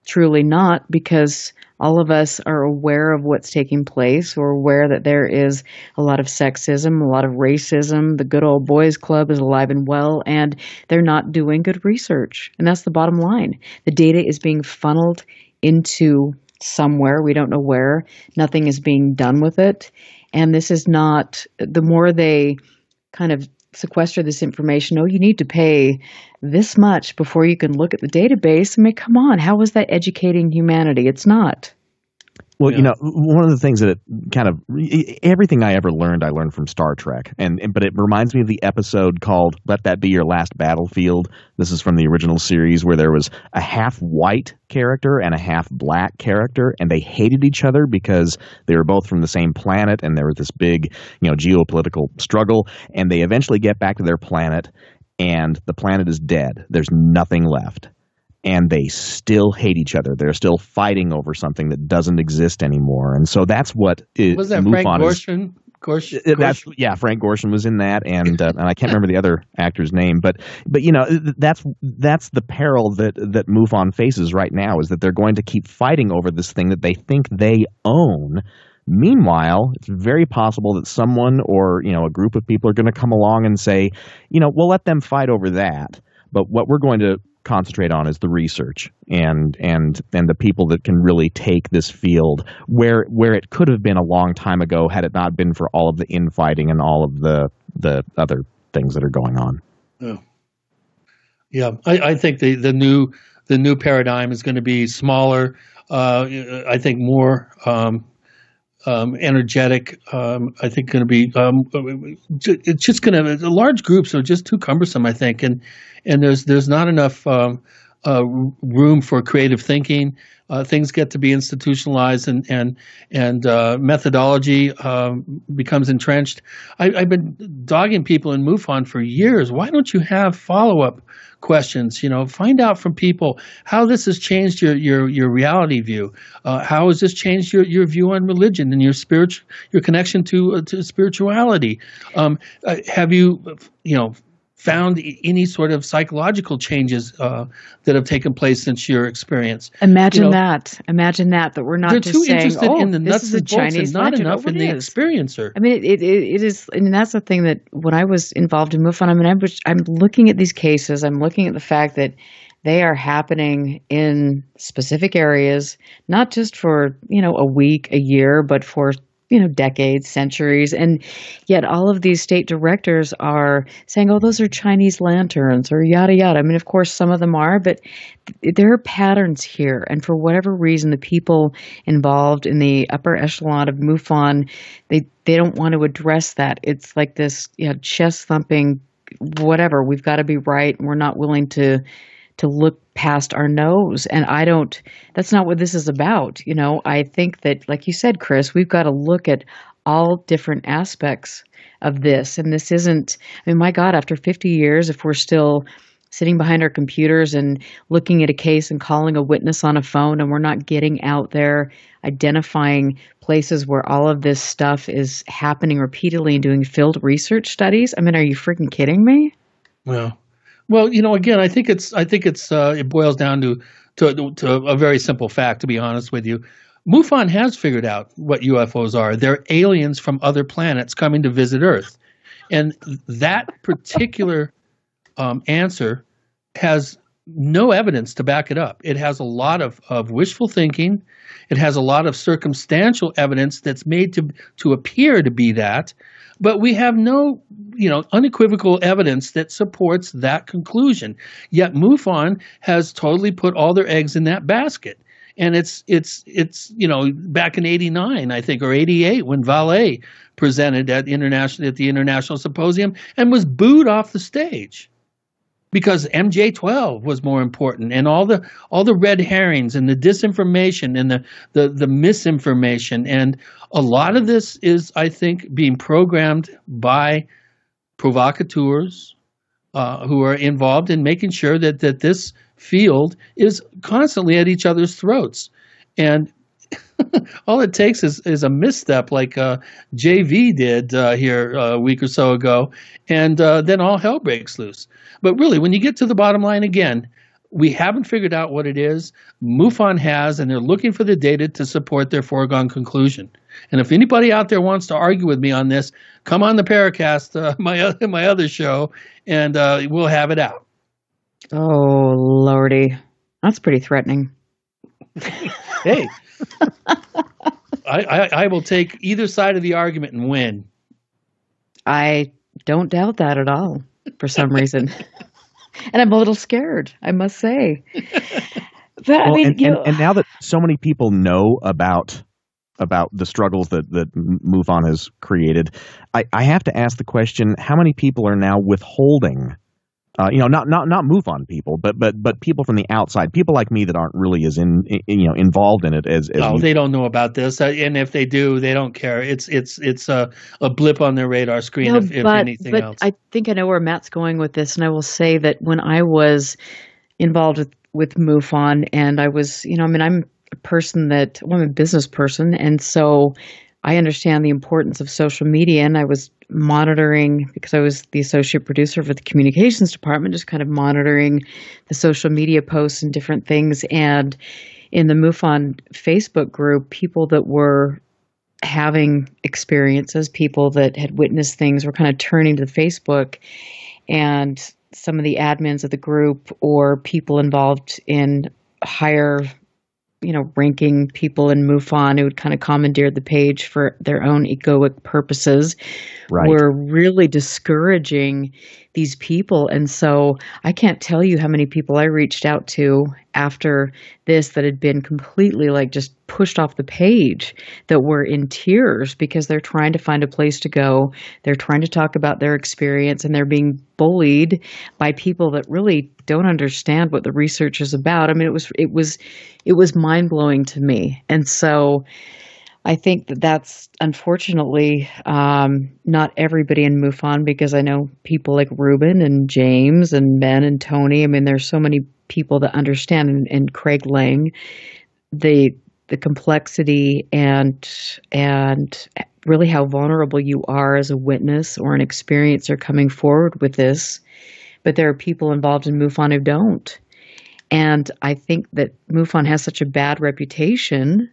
truly not, because all of us are aware of what's taking place. We're aware that there is a lot of sexism, a lot of racism. The good old boys club is alive and well, and they're not doing good research. And that's the bottom line. The data is being funneled into somewhere. We don't know where. Nothing is being done with it. And this is not, the more they kind of sequester this information, you need to pay this much before you can look at the database. I mean, come on, how is that educating humanity? It's not. Well, one of the things that everything I ever learned, I learned from Star Trek. But it reminds me of the episode called Let That Be Your Last Battlefield. This is from the original series, where there was a half white character and a half black character, and they hated each other because they were both from the same planet, and there was this big, geopolitical struggle, and they eventually get back to their planet, and the planet is dead. There's nothing left. And they still hate each other. They're still fighting over something that doesn't exist anymore. And so that's what was that MUFON Frank Gorshin Frank Gorshin was in that, and I can't remember the other actor's name, but that's the peril that MUFON faces right now, is that they're going to keep fighting over this thing that they think they own. Meanwhile, it's very possible that someone or a group of people are going to come along and say, we'll let them fight over that, but what we're going to concentrate on is the research and the people that can really take this field where it could have been a long time ago had it not been for all of the infighting and all of the other things that are going on. I think the new paradigm is going to be smaller. I think more energetic. I think going to be it's just going to, the large groups are just too cumbersome, I think, and there's not enough room for creative thinking. Things get to be institutionalized, and methodology becomes entrenched. I've been dogging people in MUFON for years. Why don't you have follow-up questions? Find out from people how this has changed your reality view. How has this changed your view on religion and your connection to spirituality? Have you found any sort of psychological changes that have taken place since your experience? Imagine that we're not just saying, interested in the nuts and bolts and not enough in the experiencer. I mean, it is, and that's the thing that when I was involved in MUFON, I'm looking at these cases, I'm looking at the fact that they are happening in specific areas, not just for, a week, a year, but for decades, centuries, and yet all of these state directors are saying, oh, those are Chinese lanterns or yada, yada. I mean, of course, some of them are, but there are patterns here. And for whatever reason, the people involved in the upper echelon of MUFON, they don't want to address that. It's like this chest thumping, whatever, we've got to be right. And we're not willing to look past our nose. And that's not what this is about. I think that, like you said, Chris, we've got to look at all different aspects of this. And this isn't, my God, after 50 years, if we're still sitting behind our computers and looking at a case and calling a witness on a phone, and we're not getting out there identifying places where all of this stuff is happening repeatedly and doing field research studies. Are you freaking kidding me? Well, again, I think it boils down to a very simple fact, to be honest with you. MUFON has figured out what UFOs are. They're aliens from other planets coming to visit Earth. And that particular answer has no evidence to back it up. It has a lot of wishful thinking. It has a lot of circumstantial evidence that's made to appear to be that. But we have no, unequivocal evidence that supports that conclusion. Yet MUFON has totally put all their eggs in that basket. And it's back in '89, I think, or '88, when Vallée presented at the International Symposium and was booed off the stage because MJ-12 was more important, and all the red herrings and the disinformation and the misinformation. And a lot of this is, I think, being programmed by provocateurs who are involved in making sure that this field is constantly at each other's throats. And all it takes is a misstep like JV did here a week or so ago, and then all hell breaks loose. But really, when you get to the bottom line again, we haven't figured out what it is. MUFON has, and they're looking for the data to support their foregone conclusion. And if anybody out there wants to argue with me on this, come on the Paracast, my other show, and we'll have it out. Oh, Lordy. That's pretty threatening. Hey, I will take either side of the argument and win. I don't doubt that at all, for some reason. And I'm a little scared, I must say. But and now that so many people know about the struggles that MUFON has created, I have to ask the question: how many people are now withholding? Not MUFON people, but people from the outside, people like me that aren't really as involved in it as. No, they don't know about this, and if they do, they don't care. It's a blip on their radar screen, if anything else. I think I know where Matt's going with this, and I will say that when I was involved with MUFON, and I was, I'm a person I'm a business person, and so I understand the importance of social media, and I was monitoring, because I was the associate producer for the communications department, just kind of monitoring the social media posts and different things. And in the MUFON Facebook group, people that were having experiences, people that had witnessed things, were kind of turning to Facebook, and some of the admins of the group or people involved in higher, ranking people in MUFON who would kind of commandeered the page for their own egoic purposes, were really discouraging these people. And so I can't tell you how many people I reached out to after this that had been completely just pushed off the page, that were in tears because they're trying to find a place to go. They're trying to talk about their experience, and they're being bullied by people that really don't understand what the research is about. I mean, it was mind-blowing to me. And so I think that that's unfortunately not everybody in MUFON, because I know people like Ruben and James and Ben and Tony. I mean, there's so many people that understand, and Craig Lang, the complexity and really how vulnerable you are as a witness or an experiencer coming forward with this. But there are people involved in MUFON who don't. And I think that MUFON has such a bad reputation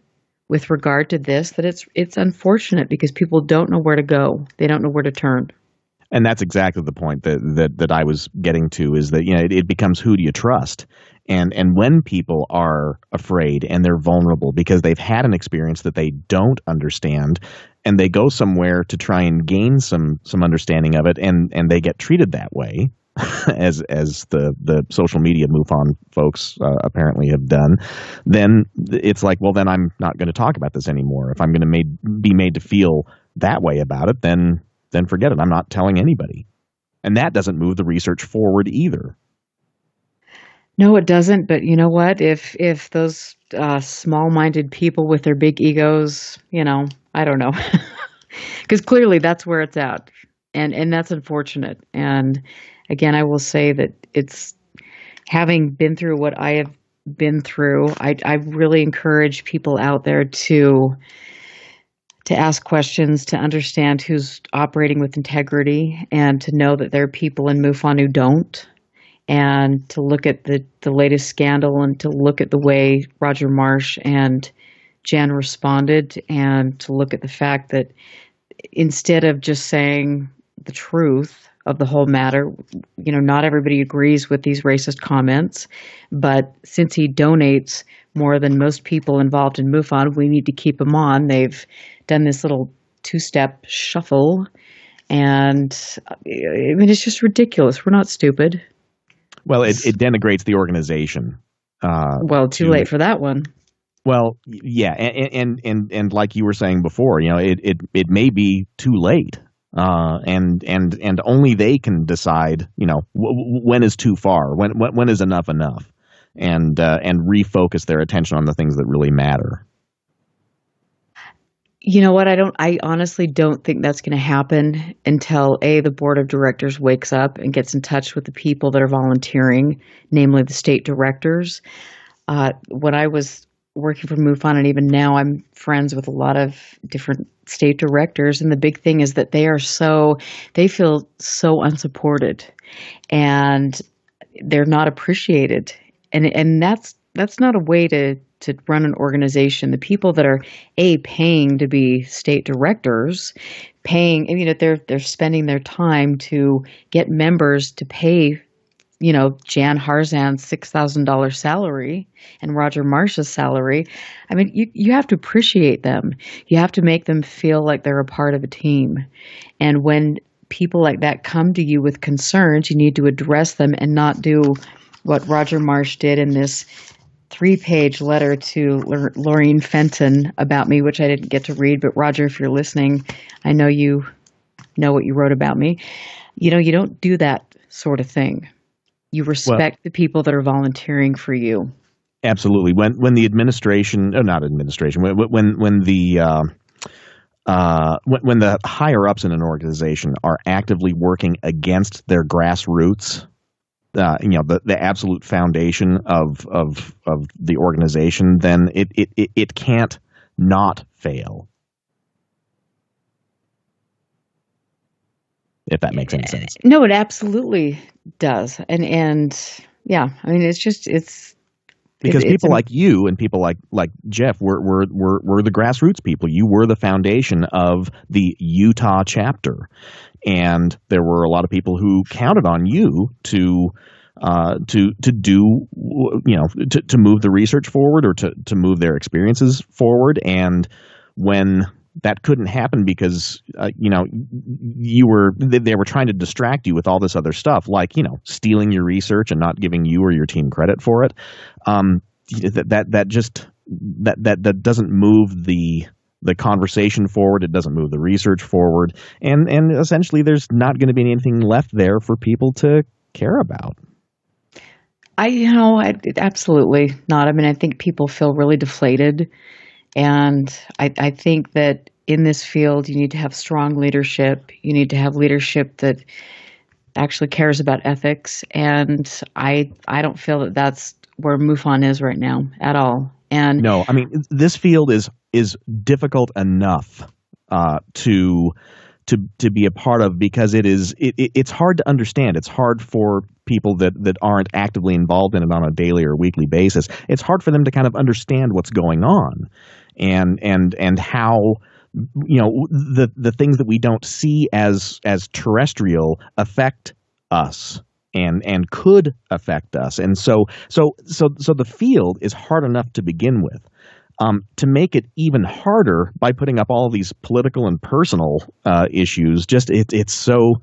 with regard to this that it's unfortunate, because people don't know where to go. They don't know where to turn. And that's exactly the point that I was getting to, is that, it becomes, who do you trust? And when people are afraid and they're vulnerable because they've had an experience that they don't understand, and they go somewhere to try and gain some understanding of it, and they get treated that way, as the social media MUFON folks apparently have done, then it's like, well, then I'm not going to talk about this anymore. If I'm going to be made to feel that way about it, then forget it. I'm not telling anybody. And that doesn't move the research forward either. No, it doesn't. But you know what? If those small-minded people with their big egos, I don't know, because clearly that's where it's at, and that's unfortunate. And again, I will say that it's, having been through what I have been through, I really encourage people out there to ask questions, to understand who's operating with integrity, and to know that there are people in MUFON who don't, and to look at the latest scandal, and to look at the way Roger Marsh and Jan responded, and to look at the fact that instead of just saying the truth of the whole matter, not everybody agrees with these racist comments, but since he donates more than most people involved in MUFON, we need to keep him on. They've done this little two-step shuffle, and I mean, it's just ridiculous. We're not stupid. Well, it denigrates the organization. Well, too late for that one. Well, yeah, and like you were saying before, it may be too late. And only they can decide, when is too far, when is enough, and refocus their attention on the things that really matter. You know what? I honestly don't think that's going to happen until the board of directors wakes up and gets in touch with the people that are volunteering, namely the state directors. When I was working for MUFON, and even now, I'm friends with a lot of different state directors, and the big thing is that they feel so unsupported, and they're not appreciated, and that's not a way to run an organization. The people that are paying to be state directors, they're spending their time to get members to pay, Jan Harzan's $6,000 salary and Roger Marsh's salary. I mean, you have to appreciate them. You have to make them feel like they're a part of a team. And when people like that come to you with concerns, you need to address them and not do what Roger Marsh did in this 3-page letter to Lorien Fenton about me, which I didn't get to read. But Roger, if you're listening, I know you know what you wrote about me. You don't do that sort of thing. You respect the people that are volunteering for you. Absolutely. When the administration, or not administration, when the higher ups in an organization are actively working against their grassroots, the absolute foundation of the organization, then it can't not fail. if that makes any sense. No, it absolutely does. And yeah, I mean, it's because people like you and people like Jeff were the grassroots people. You were the foundation of the Utah chapter, and there were a lot of people who counted on you to do, to move the research forward or to move their experiences forward. And when that couldn't happen because they were trying to distract you with all this other stuff, like stealing your research and not giving you or your team credit for it. That doesn't move the conversation forward. It doesn't move the research forward, and essentially there's not going to be anything left there for people to care about. Absolutely not. I mean, I think people feel really deflated. And I think that in this field, you need to have strong leadership. You need to have leadership that actually cares about ethics. And I don't feel that that's where MUFON is right now at all. And no, I mean, this field is difficult enough to be a part of because it's hard to understand. It's hard for people that aren't actively involved in it on a daily or weekly basis. It's hard for them to kind of understand what's going on and how the things that we don't see as terrestrial affect us and could affect us. And so the field is hard enough to begin with. To make it even harder by putting up all these political and personal issues, it's so,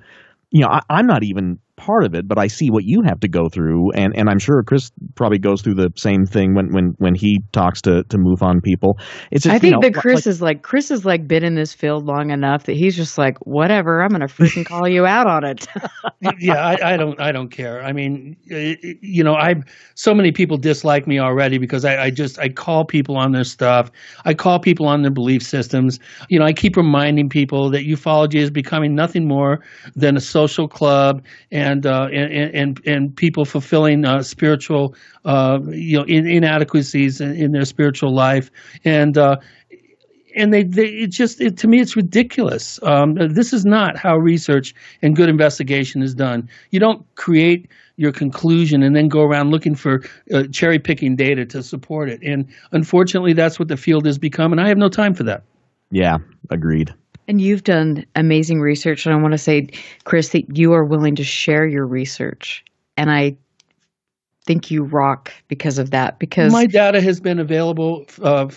I'm not even part of it, but I see what you have to go through, and I'm sure Chris probably goes through the same thing when he talks to MUFON people. It's just, I think that Chris is like been in this field long enough that he's just like, whatever, I'm gonna freaking call you out on it. Yeah, I don't care. I mean, so many people dislike me already because I call people on their stuff. I call people on their belief systems. I keep reminding people that ufology is becoming nothing more than a social club and people fulfilling spiritual inadequacies in their spiritual life, and to me it's ridiculous. This is not how research and good investigation is done. You don't create your conclusion and then go around looking for cherry picking data to support it. And unfortunately, that's what the field has become, and I have no time for that. Yeah, agreed. And you've done amazing research, and I want to say, Chris, that you are willing to share your research, and I think you rock because of that. Because my data has been available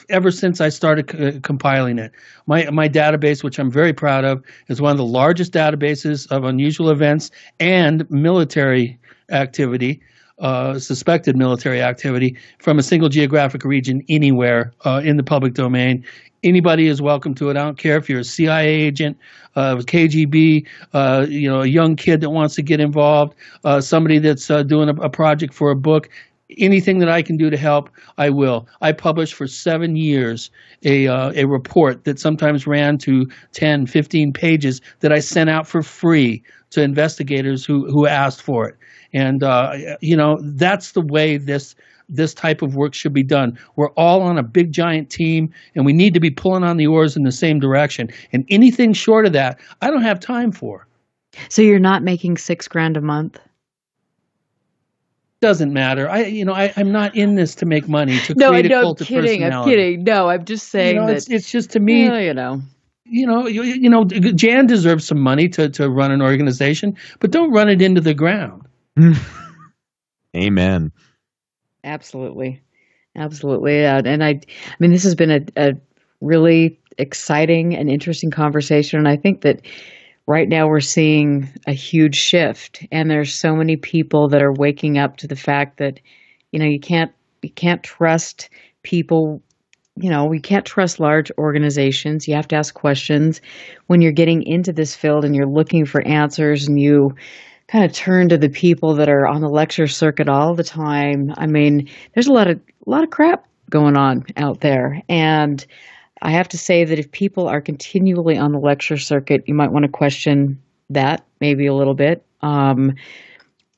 ever since I started compiling it. My database, which I'm very proud of, is one of the largest databases of unusual events and military activity, suspected military activity from a single geographic region anywhere in the public domain. Anybody is welcome to it. I don't care if you're a CIA agent, KGB, a young kid that wants to get involved, somebody that's doing a project for a book. Anything that I can do to help, I will. I published for 7 years a report that sometimes ran to 10, 15 pages that I sent out for free to investigators who asked for it. And, that's the way this type of work should be done. We're all on a big giant team, and we need to be pulling on the oars in the same direction. And anything short of that, I don't have time for. So you're not making $6,000 a month? Doesn't matter. I'm not in this to make money. To create a cult of personality. I'm kidding. No, I'm just saying that it's just to me. Jan deserves some money to run an organization, but don't run it into the ground. Amen. Absolutely. And I mean, this has been a really exciting and interesting conversation. And I think that right now we're seeing a huge shift, and there's so many people that are waking up to the fact that, you can't trust people. We can't trust large organizations. You have to ask questions when you're getting into this field and you're looking for answers, and you kind of turn to the people that are on the lecture circuit all the time. I mean, there's a lot of crap going on out there. And I have to say that if people are continually on the lecture circuit, you might want to question that maybe a little bit. I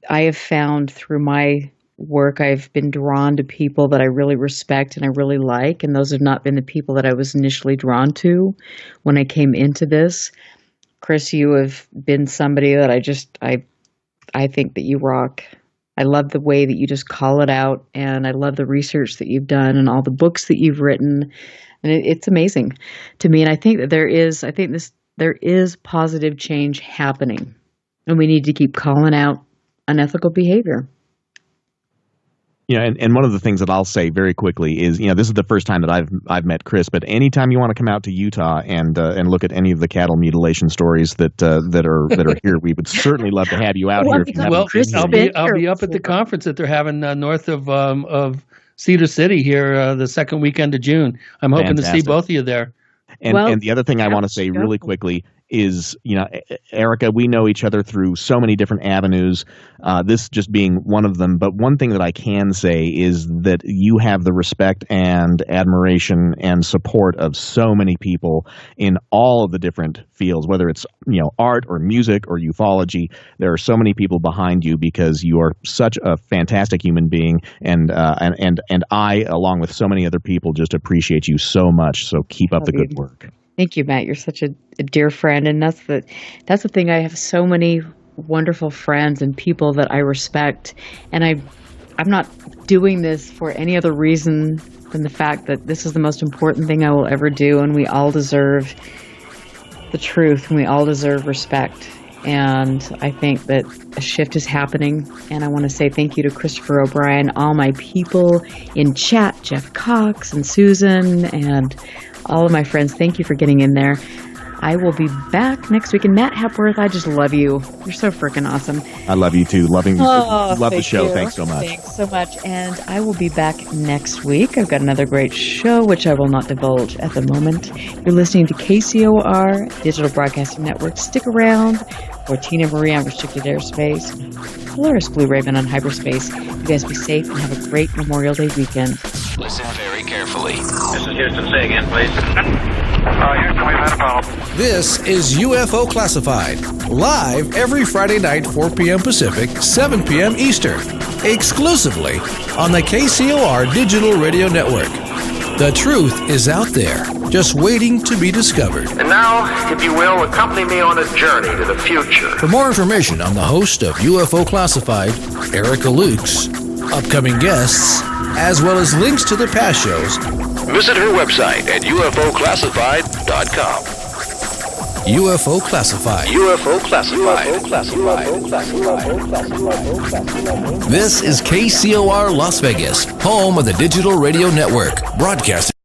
have found through my work, I've been drawn to people that I really respect and I really like. And those have not been the people that I was initially drawn to when I came into this. Chris, you have been somebody that I think that you rock. I love the way that you just call it out, and I love the research that you've done and all the books that you've written, and it's amazing to me. And I think that there is positive change happening, and we need to keep calling out unethical behavior. And one of the things that I'll say very quickly is, this is the first time that I've met Chris, but anytime you want to come out to Utah and look at any of the cattle mutilation stories that are here, we would certainly love to have you out here. I'll be up at the conference that they're having north of Cedar City here the second weekend of June. I'm hoping to see both of you there. And the other thing I want to say really quickly is, Erica, we know each other through so many different avenues, this just being one of them. But one thing that I can say is that you have the respect and admiration and support of so many people in all of the different fields, whether it's, art or music or ufology. There are so many people behind you because you are such a fantastic human being. And I, along with so many other people, just appreciate you so much. So keep up the good work. Thank you, Matt. You're such a dear friend, and that's the thing. I have so many wonderful friends and people that I respect, and I'm not doing this for any other reason than the fact that this is the most important thing I will ever do, and we all deserve the truth, and we all deserve respect. And I think that a shift is happening, and I want to say thank you to Christopher O'Brien, all my people in chat, Jeff Cox and Susan, and all of my friends. Thank you for getting in there. I will be back next week. And Matt Hepworth, I just love you. You're so freaking awesome. I love you too. Love the show. You. Thanks so much. Thanks so much. And I will be back next week. I've got another great show, which I will not divulge at the moment. You're listening to KCOR, Digital Broadcasting Network. Stick around for Tina Marie on Restricted Airspace, Polaris Blue Raven on hyperspace. You guys be safe and have a great Memorial Day weekend. Listen very carefully. This is Houston. Say again, please. Houston, we've had a problem. This is UFO Classified, live every Friday night, 4 p.m. Pacific, 7 p.m. Eastern, exclusively on the KCOR Digital Radio Network. The truth is out there, just waiting to be discovered. And now, if you will, accompany me on a journey to the future. For more information on the host of UFO Classified, Erica Lukes, upcoming guests, as well as links to the past shows, visit her website at ufoclassified.com. UFO Classified. UFO Classified. This is KCOR Las Vegas, home of the Digital Radio Network, broadcasting